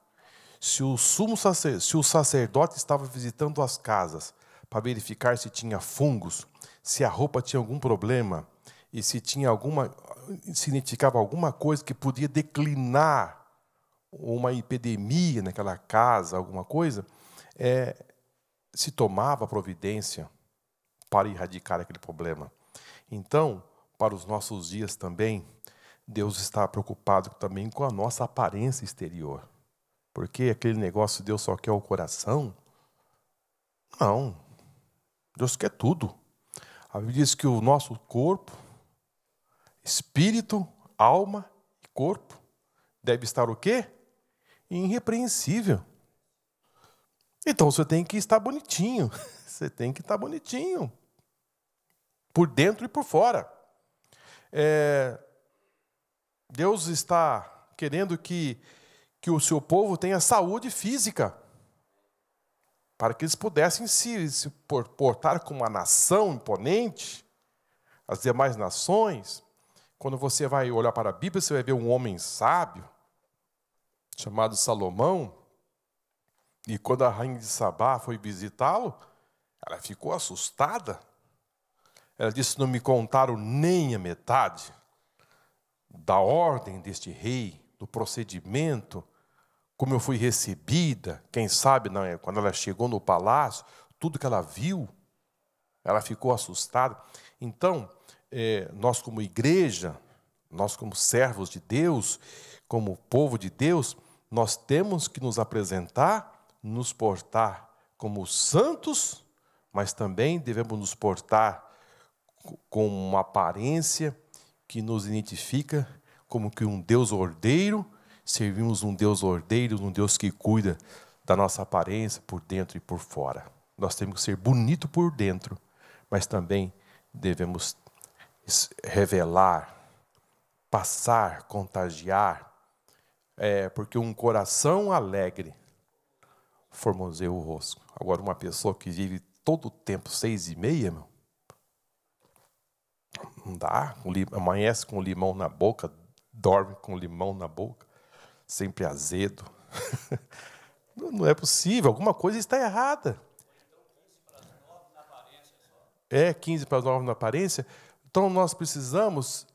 Se o sacerdote estava visitando as casas para verificar se tinha fungos, se a roupa tinha algum problema e se identificava alguma coisa que podia declinar uma epidemia naquela casa, alguma coisa, se tomava providência para erradicar aquele problema. Então, para os nossos dias também, Deus está preocupado também com a nossa aparência exterior. Porque aquele negócio, Deus só quer o coração? Não. Deus quer tudo. A Bíblia diz que o nosso corpo, espírito, alma e corpo, deve estar o quê? Irrepreensível. Então você tem que estar bonitinho. Você tem que estar bonitinho. Por dentro e por fora. Deus está querendo que o seu povo tenha saúde física, para que eles pudessem se portar como uma nação imponente, as demais nações. Quando você vai olhar para a Bíblia, você vai ver um homem sábio, chamado Salomão, e quando a rainha de Sabá foi visitá-lo, ela ficou assustada. Ela disse: não me contaram nem a metade da ordem deste rei, do procedimento, como eu fui recebida. Quem sabe, quando ela chegou no palácio, tudo que ela viu, ela ficou assustada. Então, nós como igreja, nós como servos de Deus, como povo de Deus, nós temos que nos apresentar, nos portar como santos, mas também devemos nos portar com uma aparência que nos identifica como que um Deus ordeiro. Servimos um Deus ordeiro, um Deus que cuida da nossa aparência por dentro e por fora. Nós temos que ser bonito por dentro, mas também devemos revelar, passar, contagiar, porque um coração alegre formoseia o rosto. Agora, uma pessoa que vive todo o tempo 6:30, meu, não dá. Amanhece com limão na boca, dorme com limão na boca, sempre azedo. Não é possível, alguma coisa está errada. 15 para as 9 na aparência. Então nós precisamos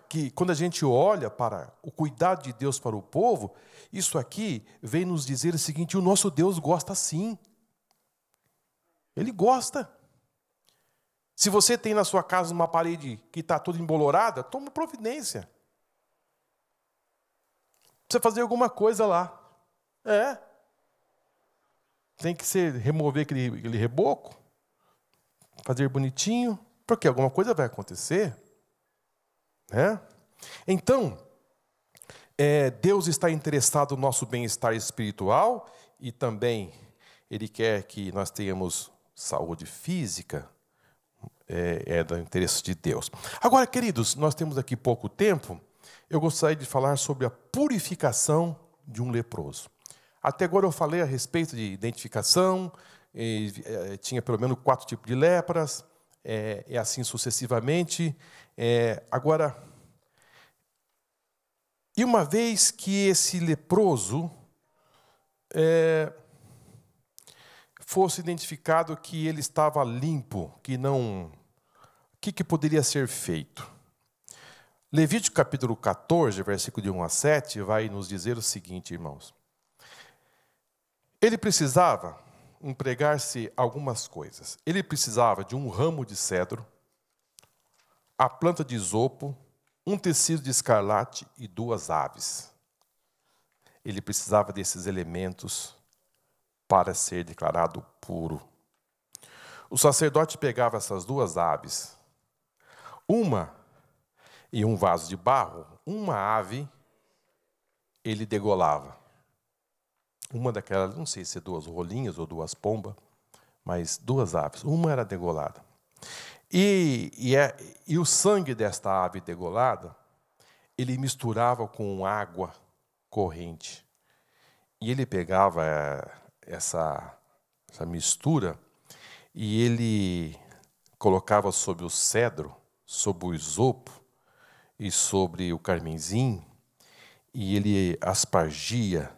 Que quando a gente olha para o cuidado de Deus para o povo, isso aqui vem nos dizer o seguinte: o nosso Deus gosta sim. Ele gosta. Se você tem na sua casa uma parede que está toda embolorada, toma providência. Precisa fazer alguma coisa lá. Tem que remover aquele reboco, fazer bonitinho, porque alguma coisa vai acontecer. Então, Deus está interessado no nosso bem-estar espiritual e também Ele quer que nós tenhamos saúde física. É do interesse de Deus. Agora, queridos, nós temos aqui pouco tempo. Eu gostaria de falar sobre a purificação de um leproso. Até agora eu falei a respeito de identificação, tinha pelo menos 4 tipos de lepras, assim sucessivamente. Agora, e uma vez que esse leproso fosse identificado que ele estava limpo, o que poderia ser feito? Levítico capítulo 14, versículo de 1 a 7, vai nos dizer o seguinte, irmãos. Ele precisava empregar-se algumas coisas. Ele precisava de um ramo de cedro, a planta de isopo, um tecido de escarlate e 2 aves. Ele precisava desses elementos para ser declarado puro. O sacerdote pegava essas 2 aves, uma em um vaso de barro, uma ave ele degolava. Uma daquelas, não sei se 2 rolinhas ou 2 pombas, mas 2 aves. Uma era degolada. E o sangue desta ave degolada, ele misturava com água corrente. E ele pegava essa mistura e ele colocava sobre o cedro, sobre o isopo e sobre o carmesim, e ele aspergia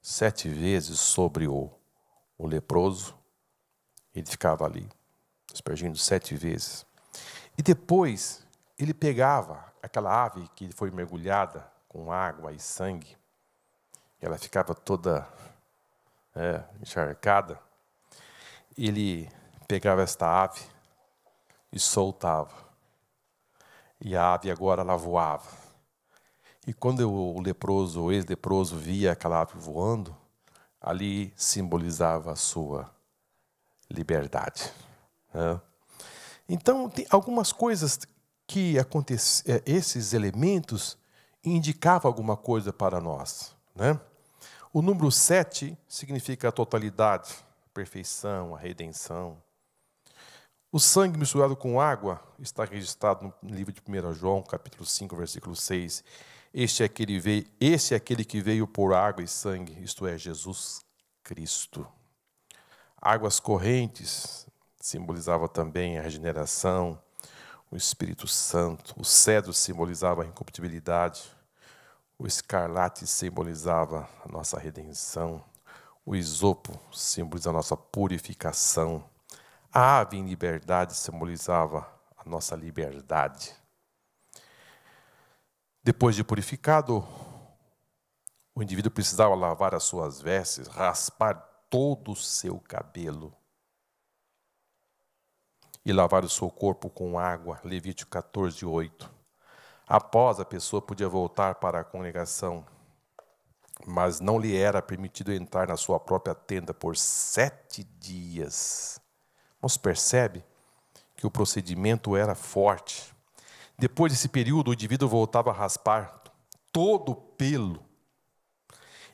7 vezes sobre o leproso. Ele ficava ali, aspergindo 7 vezes. E depois, ele pegava aquela ave que foi mergulhada com água e sangue, ela ficava toda encharcada. Ele pegava esta ave e soltava. E a ave agora ela voava. E quando o ex-leproso via aquela ave voando, ali simbolizava a sua liberdade. Então, tem algumas coisas que aconteciam, esses elementos indicavam alguma coisa para nós. O número 7 significa a totalidade, a perfeição, a redenção. O sangue misturado com água está registrado no livro de 1 João, capítulo 5, versículo 6. Esse é aquele que veio por água e sangue, isto é, Jesus Cristo. Águas correntes simbolizava também a regeneração, o Espírito Santo. O cedro simbolizava a incorruptibilidade. O escarlate simbolizava a nossa redenção. O isopo simboliza a nossa purificação. A ave em liberdade simbolizava a nossa liberdade. Depois de purificado, o indivíduo precisava lavar as suas vestes, raspar todo o seu cabelo e lavar o seu corpo com água. Levítico 14, 8. Após, a pessoa podia voltar para a congregação, mas não lhe era permitido entrar na sua própria tenda por 7 dias. Você percebe que o procedimento era forte. Depois desse período, o indivíduo voltava a raspar todo o pelo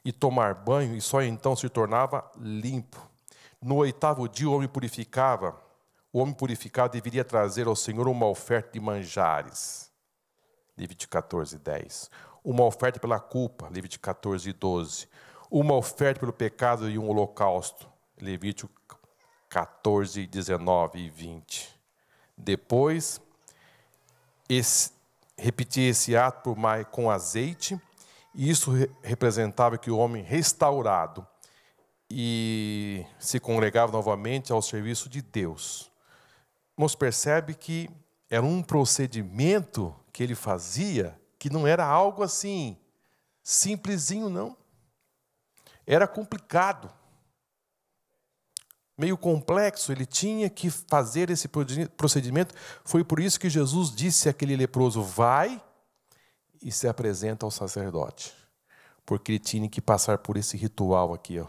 e tomar banho, e só então se tornava limpo. No 8º dia, o homem purificado deveria trazer ao Senhor uma oferta de manjares. Levítico 14, 10. Uma oferta pela culpa, Levítico 14, 12. Uma oferta pelo pecado e um holocausto, Levítico 14, 19 e 20. Depois, repetia esse ato com azeite, e isso representava que o homem restaurado e se congregava novamente ao serviço de Deus. Você percebe que era um procedimento que ele fazia, que não era algo assim, simplesinho, não. Era complicado. Meio complexo, ele tinha que fazer esse procedimento. Foi por isso que Jesus disse àquele leproso, vai e se apresenta ao sacerdote. Porque ele tinha que passar por esse ritual aqui. Ó.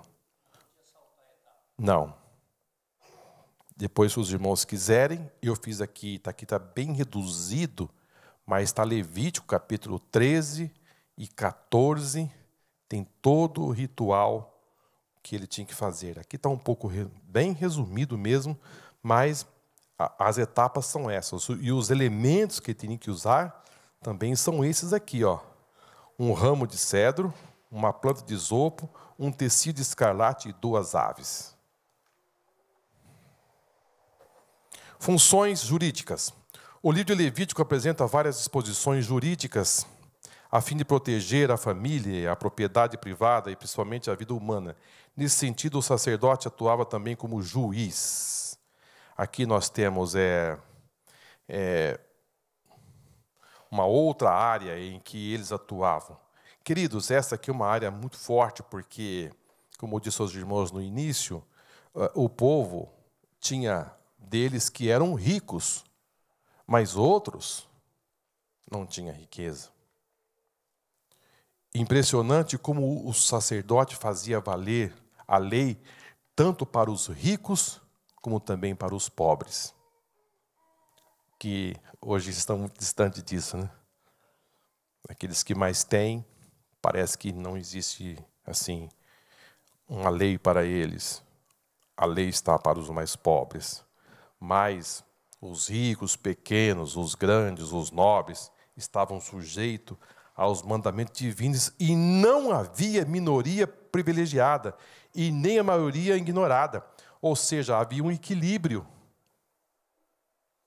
Não. Depois, se os irmãos quiserem, eu fiz aqui está bem reduzido, mas está Levítico, capítulo 13 e 14, tem todo o ritual que ele tinha que fazer. Aqui está um pouco bem resumido mesmo, mas as etapas são essas. E os elementos que ele tinha que usar também são esses aqui. Ó. Um ramo de cedro, uma planta de isopo, um tecido escarlate e 2 aves. Funções jurídicas. O livro de Levítico apresenta várias disposições jurídicas a fim de proteger a família, a propriedade privada e principalmente a vida humana. Nesse sentido, o sacerdote atuava também como juiz. Aqui nós temos uma outra área em que eles atuavam. Queridos, essa aqui é uma área muito forte, porque, como eu disse aos irmãos no início, o povo tinha deles que eram ricos, mas outros não tinham riqueza. Impressionante como o sacerdote fazia valer a lei tanto para os ricos como também para os pobres, que hoje estão muito distantes disso, né? Aqueles que mais têm, parece que não existe assim uma lei para eles. A lei está para os mais pobres, mas os ricos, pequenos, os grandes, os nobres estavam sujeitos aos mandamentos divinos e não havia minoria privilegiada e nem a maioria ignorada. Ou seja, havia um equilíbrio,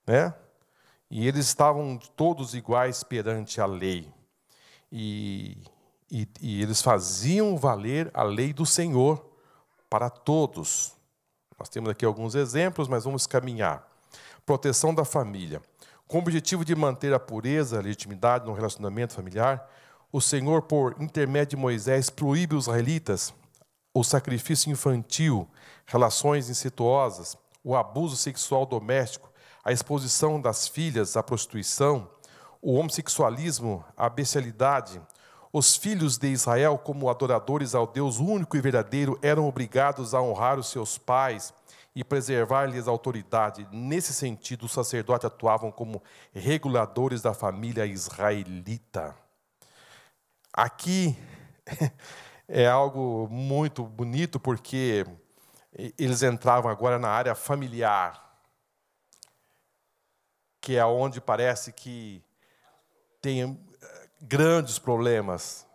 né? E eles estavam todos iguais perante a lei. E eles faziam valer a lei do Senhor para todos. Nós temos aqui alguns exemplos, mas vamos caminhar. Proteção da família. Com o objetivo de manter a pureza, a legitimidade no relacionamento familiar, o Senhor, por intermédio de Moisés, proíbe os israelitas o sacrifício infantil, relações incestuosas, o abuso sexual doméstico, a exposição das filhas à prostituição, o homossexualismo, a bestialidade. Os filhos de Israel, como adoradores ao Deus único e verdadeiro, eram obrigados a honrar os seus pais e preservar-lhes a autoridade. Nesse sentido, os sacerdotes atuavam como reguladores da família israelita. Aqui é algo muito bonito, porque eles entravam agora na área familiar, que é onde parece que tem grandes problemas,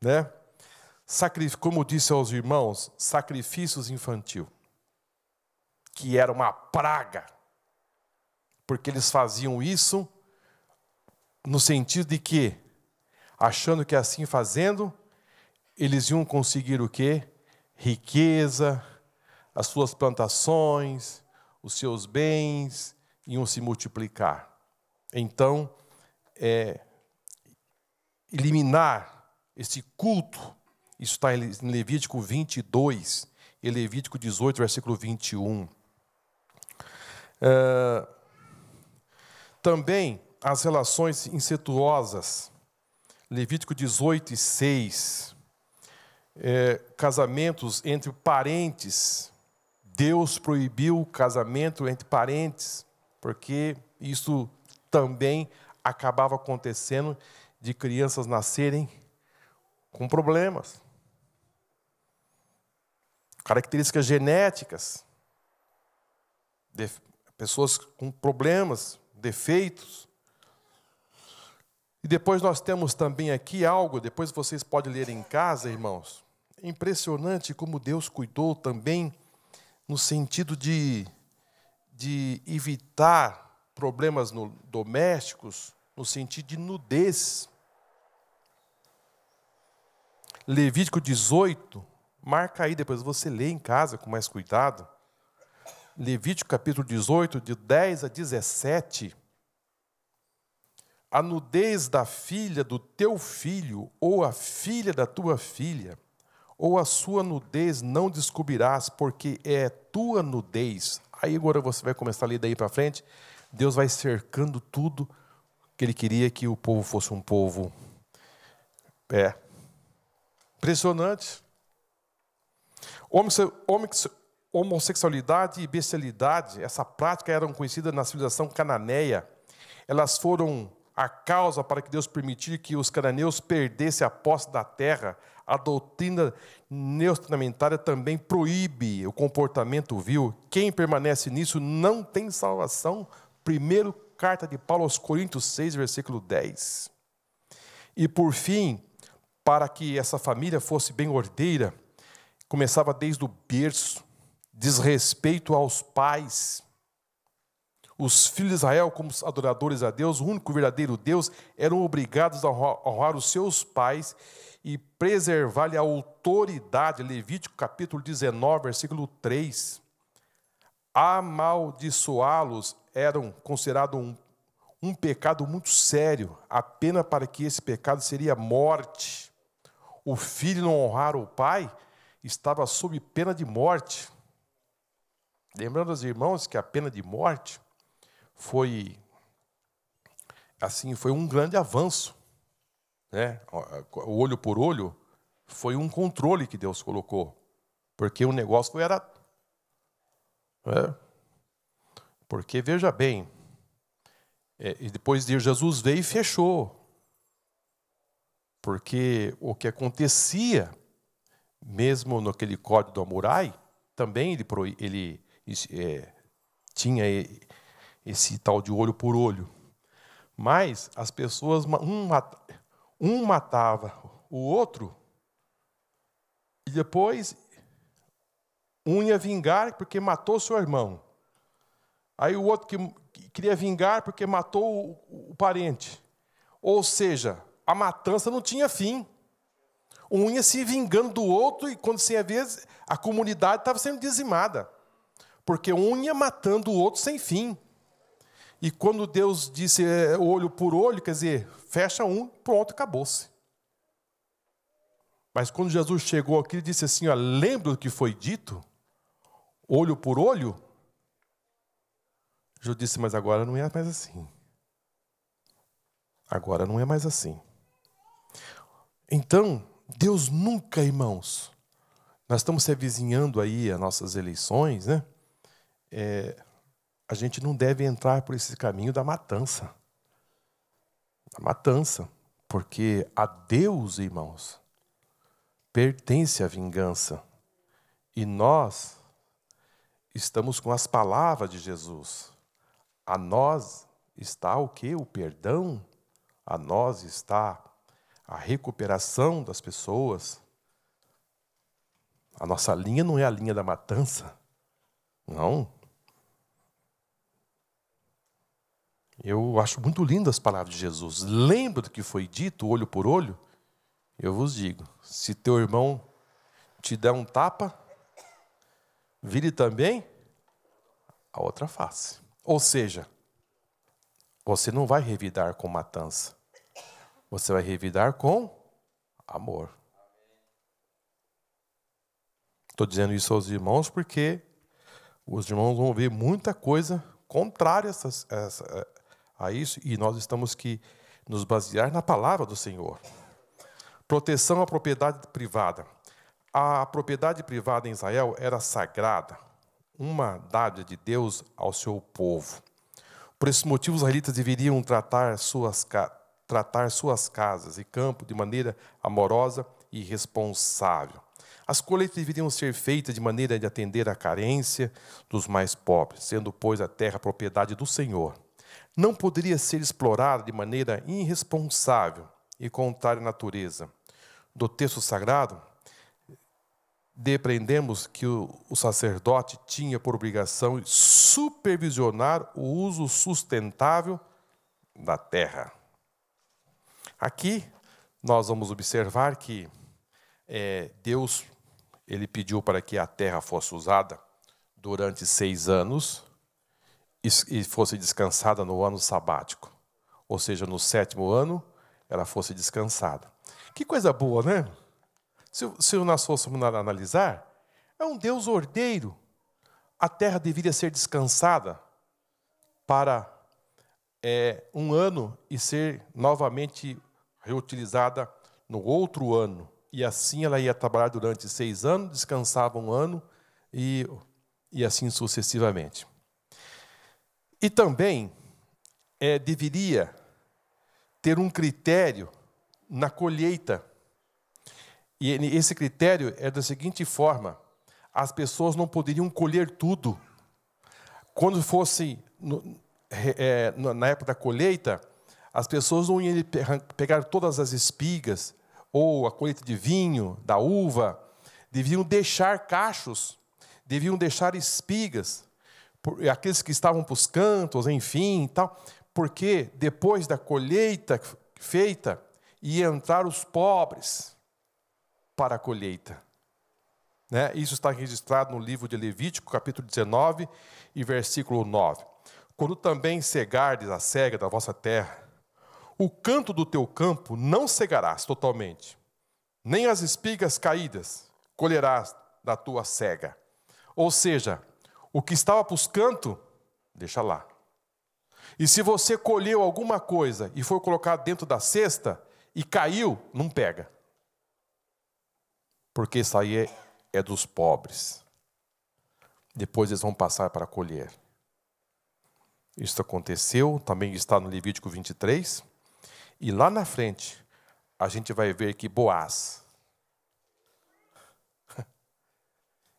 né? Como disse aos irmãos, sacrifícios infantil, que era uma praga, porque eles faziam isso no sentido de que, achando que assim fazendo, eles iam conseguir o quê? Riqueza, as suas plantações, os seus bens iam se multiplicar. Então, eliminar esse culto, isso está em Levítico 22 e Levítico 18, versículo 21. Também as relações incestuosas, Levítico 18 e 6, casamentos entre parentes. Deus proibiu o casamento entre parentes, porque isso também acabava acontecendo de crianças nascerem com problemas, características genéticas, pessoas com problemas, defeitos. E depois nós temos também aqui algo, depois vocês podem ler em casa, irmãos. É impressionante como Deus cuidou também no sentido de evitar problemas domésticos, no sentido de nudez. Levítico 18, marca aí, depois você lê em casa com mais cuidado. Levítico capítulo 18, de 10 a 17. a nudez da filha do teu filho, ou a filha da tua filha, ou a sua nudez não descobrirás, porque é tua nudez. Aí agora você vai começar a ler daí para frente. Deus vai cercando tudo que ele queria que o povo fosse um povo. Impressionante. Homossexualidade e bestialidade, essa prática eram conhecidas na civilização cananeia. Elas foram a causa para que Deus permitisse que os cananeus perdessem a posse da terra. A doutrina neotestamentária também proíbe o comportamento vil. Quem permanece nisso não tem salvação. Primeiro, carta de Paulo aos Coríntios 6, versículo 10. E por fim, para que essa família fosse bem ordeira, começava desde o berço, desrespeito aos pais. Os filhos de Israel, como adoradores a Deus, o único verdadeiro Deus, eram obrigados a honrar os seus pais e preservar-lhe a autoridade. Levítico capítulo 19, versículo 3. Amaldiçoá-los eram considerado um pecado muito sério. A pena para que esse pecado seria morte. O filho não honrar o pai estava sob pena de morte. Lembrando aos irmãos que a pena de morte foi um grande avanço, né? O olho por olho foi um controle que Deus colocou, porque o negócio era, porque veja bem, e depois de Jesus veio e fechou, porque o que acontecia mesmo naquele código do Hammurabi também ele tinha esse tal de olho por olho. Mas as pessoas, um matava o outro, e depois um ia vingar porque matou seu irmão. Aí o outro que queria vingar porque matou o parente. Ou seja, a matança não tinha fim. Um ia se vingando do outro, e quando se ia ver, a comunidade estava sendo dizimada. Porque um ia matando o outro sem fim. E quando Deus disse olho por olho, quer dizer, fecha um, pronto, acabou-se. Mas quando Jesus chegou aqui, ele disse assim, lembra do que foi dito? Olho por olho? Jesus disse, mas agora não é mais assim. Agora não é mais assim. Então, Deus nunca, irmãos, nós estamos se avizinhando aí as nossas eleições, né? A gente não deve entrar por esse caminho da matança. Da matança. Porque a Deus, irmãos, pertence a vingança. E nós estamos com as palavras de Jesus. A nós está o quê? O perdão. A nós está a recuperação das pessoas. A nossa linha não é a linha da matança. Não. Eu acho muito lindo as palavras de Jesus. Lembra do que foi dito, olho por olho? Eu vos digo, se teu irmão te der um tapa, vire também a outra face. Ou seja, você não vai revidar com matança. Você vai revidar com amor. Estou dizendo isso aos irmãos porque os irmãos vão ver muita coisa contrária a isso, e nós estamos que nos basear na palavra do Senhor. Proteção à propriedade privada. A propriedade privada em Israel era sagrada, uma dádiva de Deus ao seu povo. Por esse motivo, os israelitas deveriam tratar suas casas e campos de maneira amorosa e responsável. As colheitas deveriam ser feitas de maneira de atender à carência dos mais pobres, sendo, pois, a terra a propriedade do Senhor. Não poderia ser explorada de maneira irresponsável e contrária à natureza. Do texto sagrado, depreendemos que o sacerdote tinha por obrigação supervisionar o uso sustentável da terra. Aqui, nós vamos observar que Deus ele pediu para que a terra fosse usada durante 6 anos e fosse descansada no ano sabático. ou seja, no 7º ano, ela fosse descansada. Que coisa boa, né? Se nós fôssemos analisar, é um Deus ordeiro. A terra deveria ser descansada para um ano e ser novamente reutilizada no outro ano. E assim ela ia trabalhar durante 6 anos, descansava um ano e assim sucessivamente. E também deveria ter um critério na colheita. E esse critério é da seguinte forma: as pessoas não poderiam colher tudo. Quando fosse na época da colheita, as pessoas não iam pegar todas as espigas, ou a colheita de vinho, da uva, deviam deixar cachos, deviam deixar espigas, aqueles que estavam para os cantos, enfim, tal, porque depois da colheita feita, iam entrar os pobres para a colheita. Né? Isso está registrado no livro de Levítico, capítulo 19, e versículo 9. Quando também cegardes a cega da vossa terra, o canto do teu campo não cegarás totalmente, nem as espigas caídas colherás da tua cega. Ou seja, o que estava para os cantos, deixa lá. E se você colheu alguma coisa e foi colocar dentro da cesta e caiu, não pega. Porque isso aí é dos pobres. Depois eles vão passar para colher. Isso aconteceu, também está no Levítico 23. E lá na frente, a gente vai ver que Boaz,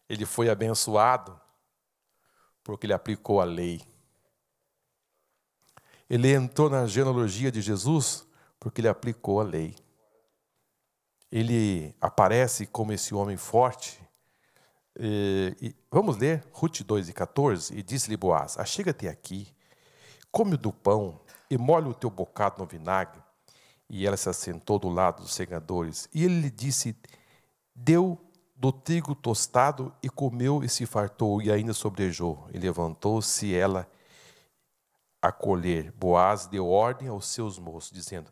ele foi abençoado porque ele aplicou a lei. Ele entrou na genealogia de Jesus porque ele aplicou a lei. Ele aparece como esse homem forte. Vamos ler Rute 2:14. E disse-lhe Boaz: achega-te aqui, come do pão e molha o teu bocado no vinagre. E ela se assentou do lado dos segadores. E ele lhe disse: deu do trigo tostado e comeu e se fartou, e ainda sobrejou. E levantou-se ela a colher. Boaz deu ordem aos seus moços, dizendo: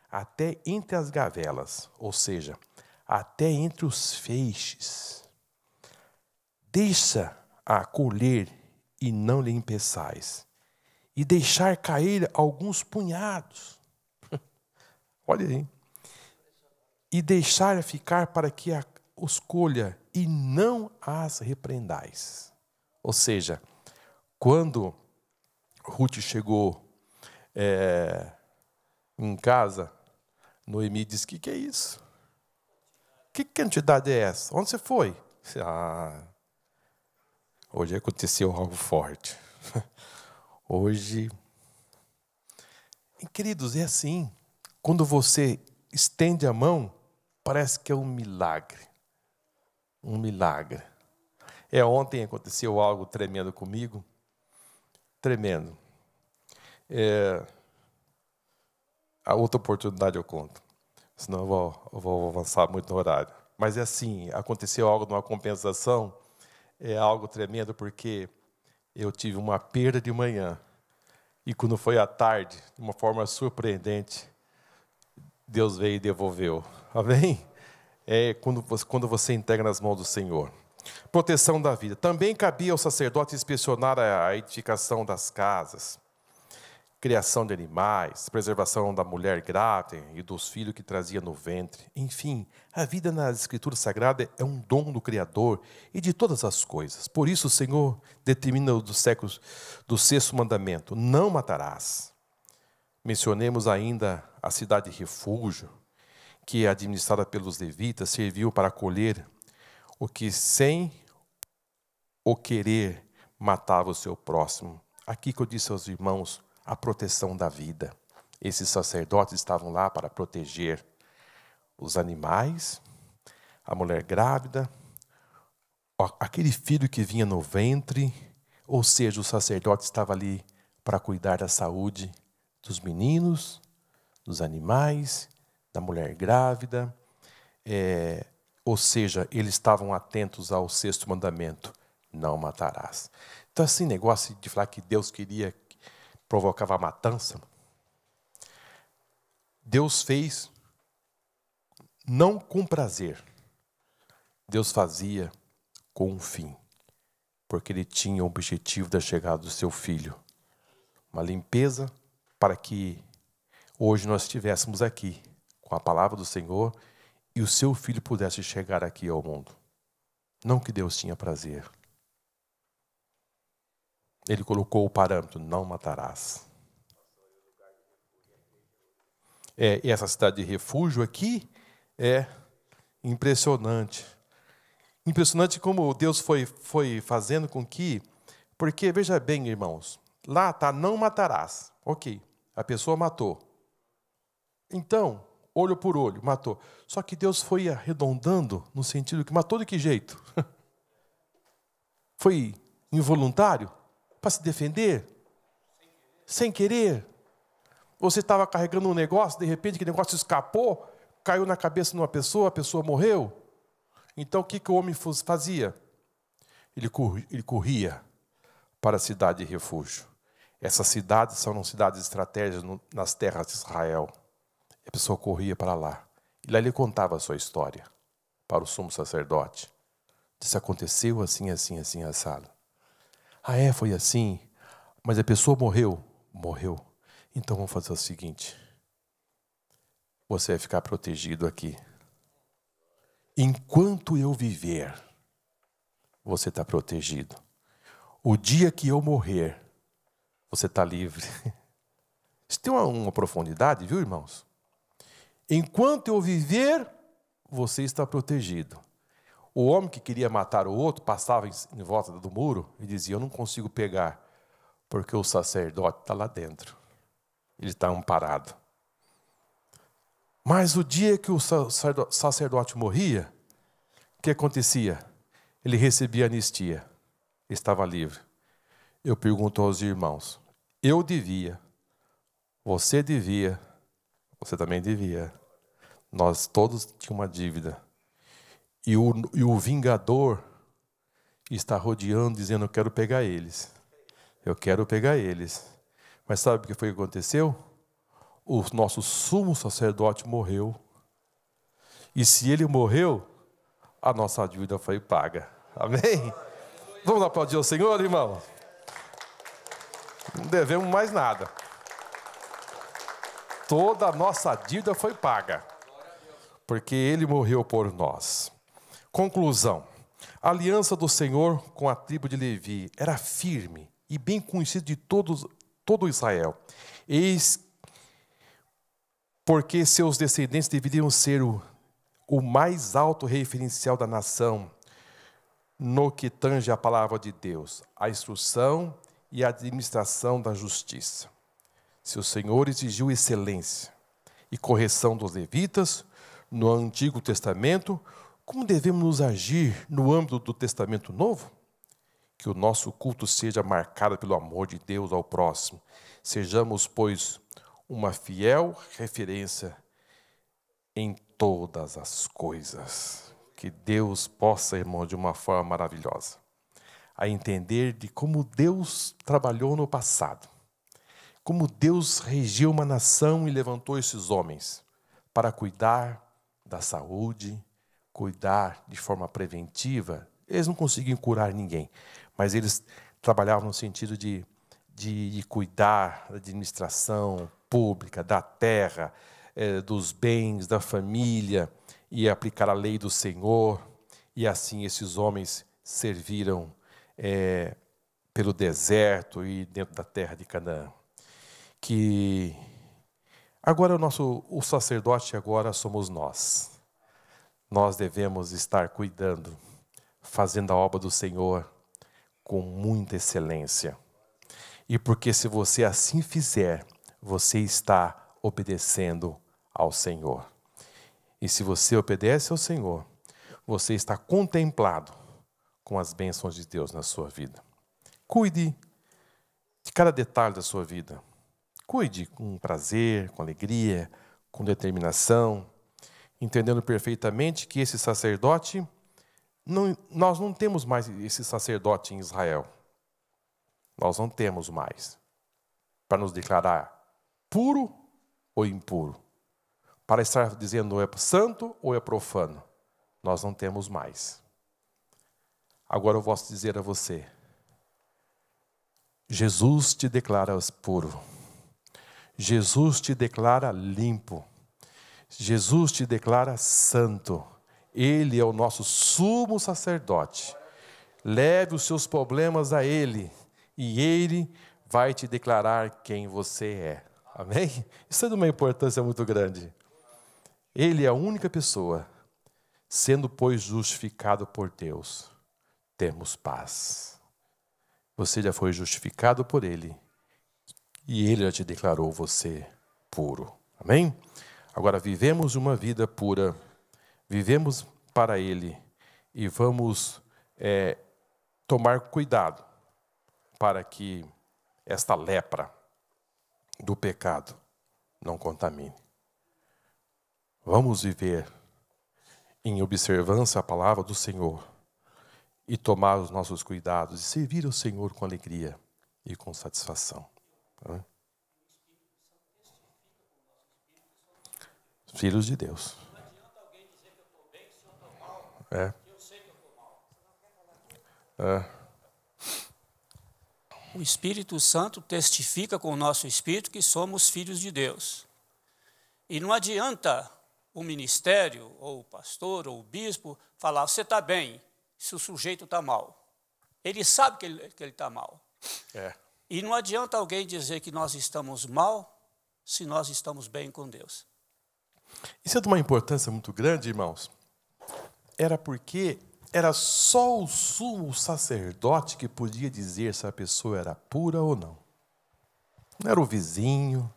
até entre as gavelas, ou seja, até entre os feixes, deixa-a colher e não lhe impeçais, e deixar cair alguns punhados. Olha aí. E deixar ficar para que os colha, e não as repreendais. Ou seja, quando Ruth chegou em casa, Noemi disse: que é isso? Que quantidade é essa? Onde você foi? Hoje aconteceu algo forte. Hoje, queridos, é assim. Quando você estende a mão, parece que é um milagre. Um milagre. Ontem aconteceu algo tremendo comigo. Tremendo. A outra oportunidade eu conto. Senão eu vou avançar muito no horário. Mas é assim, aconteceu algo numa compensação. É algo tremendo porque eu tive uma perda de manhã. E quando foi à tarde, de uma forma surpreendente, Deus veio e devolveu. Amém? Quando você entrega nas mãos do Senhor. Proteção da vida. Também cabia ao sacerdote inspecionar a edificação das casas, criação de animais, preservação da mulher grávida e dos filhos que trazia no ventre. Enfim, a vida na Escritura Sagrada é um dom do Criador e de todas as coisas. Por isso o Senhor determina do 6º mandamento: não matarás. Mencionemos ainda a cidade de refúgio, que, administrada pelos levitas, serviu para acolher o que, sem o querer, matava o seu próximo. Aqui que eu disse aos irmãos, a proteção da vida. Esses sacerdotes estavam lá para proteger os animais, a mulher grávida, aquele filho que vinha no ventre, ou seja, o sacerdote estava ali para cuidar da saúde dos meninos, dos animais, da mulher grávida. Ou seja, eles estavam atentos ao 6º mandamento: não matarás. Então, assim, negócio de falar que Deus provocava a matança, Deus fez não com prazer. Deus fazia com um fim. Porque Ele tinha o objetivo da chegada do seu Filho. Uma limpeza para que hoje nós estivéssemos aqui com a palavra do Senhor e o seu Filho pudesse chegar aqui ao mundo. Não que Deus tinha prazer. Ele colocou o parâmetro, não matarás. E essa cidade de refúgio aqui é impressionante. Impressionante como Deus foi fazendo com que... Porque, veja bem, irmãos, lá está, não matarás. Ok, a pessoa matou. Então, olho por olho, matou. Só que Deus foi arredondando no sentido que matou de que jeito? Foi involuntário? Para se defender? Sem querer? Você estava carregando um negócio, de repente aquele negócio escapou, caiu na cabeça de uma pessoa, a pessoa morreu. Então o que o homem fazia? Ele corria para a cidade de refúgio. Essas cidades são cidades estratégicas nas terras de Israel. A pessoa corria para lá. E lá ele contava a sua história para o sumo sacerdote. Disse, aconteceu assim, assim, assim, assado. Foi assim. Mas a pessoa morreu? Morreu. Então vamos fazer o seguinte. Você vai ficar protegido aqui. Enquanto eu viver, você está protegido. O dia que eu morrer, você está livre. Isso tem uma profundidade, viu, irmãos? Enquanto eu viver, você está protegido. O homem que queria matar o outro passava em volta do muro e dizia, eu não consigo pegar, porque o sacerdote está lá dentro. Ele está amparado. Mas o dia que o sacerdote morria, o que acontecia? Ele recebia anistia. Estava livre. Eu pergunto aos irmãos, eu devia, você devia, você também devia. Nós todos tínhamos uma dívida. E o vingador está rodeando, dizendo, eu quero pegar eles. Eu quero pegar eles. Mas sabe o que foi que aconteceu? O nosso sumo sacerdote morreu. E se ele morreu, a nossa dívida foi paga. Amém? Vamos aplaudir o Senhor, irmão? Não devemos mais nada. Toda a nossa dívida foi paga. Porque Ele morreu por nós. Conclusão. A aliança do Senhor com a tribo de Levi era firme e bem conhecida de todo Israel. Eis porque seus descendentes deveriam ser o mais alto referencial da nação no que tange a palavra de Deus, a instrução e a administração da justiça. Se o Senhor exigiu excelência e correção dos levitas no Antigo Testamento, como devemos agir no âmbito do Testamento Novo? Que o nosso culto seja marcado pelo amor de Deus ao próximo. Sejamos, pois, uma fiel referência em todas as coisas. Que Deus possa, irmão, de uma forma maravilhosa, a entender de como Deus trabalhou no passado, como Deus regiu uma nação e levantou esses homens para cuidar da saúde, cuidar de forma preventiva. Eles não conseguiam curar ninguém, mas eles trabalhavam no sentido de cuidar da administração pública, da terra, dos bens, da família, e aplicar a lei do Senhor. E assim esses homens serviram pelo deserto e dentro da terra de Canaã. Que agora o sacerdote agora somos nós. Nós devemos estar cuidando, fazendo a obra do Senhor com muita excelência. E porque se você assim fizer, você está obedecendo ao Senhor. E se você obedece ao Senhor, você está contemplado com as bênçãos de Deus na sua vida. Cuide de cada detalhe da sua vida. Cuide com prazer, com alegria, com determinação, entendendo perfeitamente que esse sacerdote, nós não temos mais esse sacerdote em Israel. Nós não temos mais para nos declarar puro ou impuro. para estar dizendo ou é santo ou é profano. Nós não temos mais. Agora eu posso dizer a você, Jesus te declara puro. Jesus te declara limpo. Jesus te declara santo. Ele é o nosso sumo sacerdote. Leve os seus problemas a Ele e Ele vai te declarar quem você é. Amém? Isso é de uma importância muito grande. Ele é a única pessoa, sendo, pois, justificado por Deus, temos paz. Você já foi justificado por Ele e Ele já te declarou você puro. Amém? Agora, vivemos uma vida pura, vivemos para Ele e vamos tomar cuidado para que esta lepra do pecado não contamine. Vamos viver em observância à palavra do Senhor e tomar os nossos cuidados e servir o Senhor com alegria e com satisfação. Filhos de Deus. Não adianta alguém dizer que eu estou bem se eu estou mal, que eu sei que eu estou mal. O Espírito Santo testifica com o nosso espírito que somos filhos de Deus. E não adianta o ministério, ou o pastor, ou o bispo, falar, você está bem, se o sujeito está mal. Ele sabe que ele está mal. E não adianta alguém dizer que nós estamos mal, se nós estamos bem com Deus. Isso é de uma importância muito grande, irmãos. Era porque era só o sumo sacerdote que podia dizer se a pessoa era pura ou não. Não era o vizinho,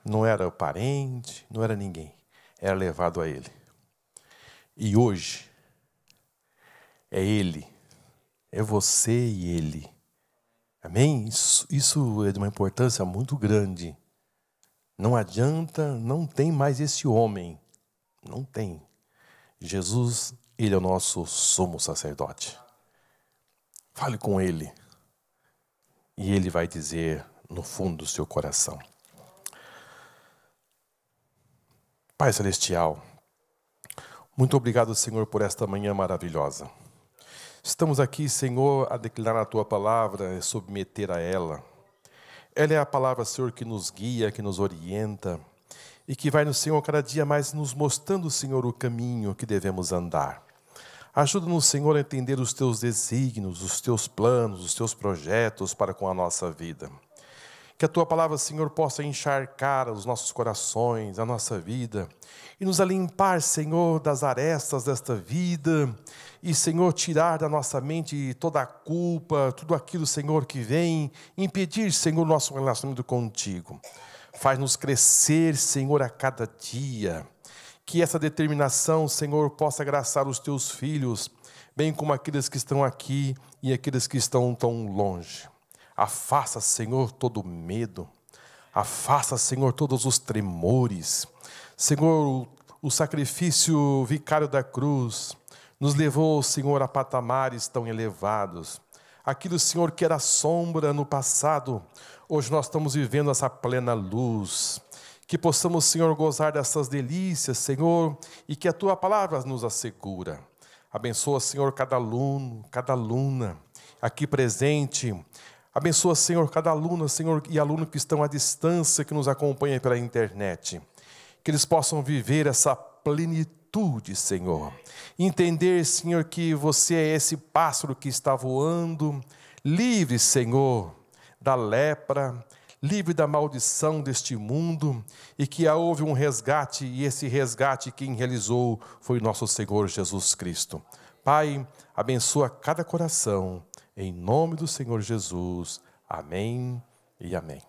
não era o parente, não era ninguém. Era levado a ele. E hoje, é ele, é você e ele. Amém? Isso é de uma importância muito grande. Não adianta, não tem mais esse homem. Não tem. Jesus, ele é o nosso sumo sacerdote. Fale com ele. E ele vai dizer no fundo do seu coração. Pai Celestial, muito obrigado, Senhor, por esta manhã maravilhosa. Estamos aqui, Senhor, a declarar a Tua palavra e submeter a ela. Ela é a palavra, Senhor, que nos guia, que nos orienta e que vai, no Senhor, cada dia mais nos mostrando, Senhor, o caminho que devemos andar. Ajuda-nos, Senhor, a entender os Teus desígnios, os Teus planos, os Teus projetos para com a nossa vida. Que a Tua palavra, Senhor, possa encharcar os nossos corações, a nossa vida, e nos limpar, Senhor, das arestas desta vida, e, Senhor, tirar da nossa mente toda a culpa, tudo aquilo, Senhor, que vem impedir, Senhor, o nosso relacionamento contigo. Faz-nos crescer, Senhor, a cada dia. Que essa determinação, Senhor, possa agraçar os Teus filhos, bem como aqueles que estão aqui e aqueles que estão tão longe. Afasta, Senhor, todo medo. Afasta, Senhor, todos os tremores. Senhor, o sacrifício vicário da cruz nos levou, Senhor, a patamares tão elevados. Aquilo, Senhor, que era sombra no passado, hoje nós estamos vivendo essa plena luz. Que possamos, Senhor, gozar dessas delícias, Senhor, e que a Tua palavra nos assegura. Abençoa, Senhor, cada aluno, cada aluna aqui presente. Abençoa, Senhor, cada aluna, Senhor, e aluno que estão à distância, que nos acompanha pela internet. Que eles possam viver essa plenitude, Senhor. Entender, Senhor, que você é esse pássaro que está voando, livre, Senhor, da lepra, livre da maldição deste mundo, e que houve um resgate, e esse resgate quem realizou foi nosso Senhor Jesus Cristo. Pai, abençoa cada coração, em nome do Senhor Jesus. Amém e amém.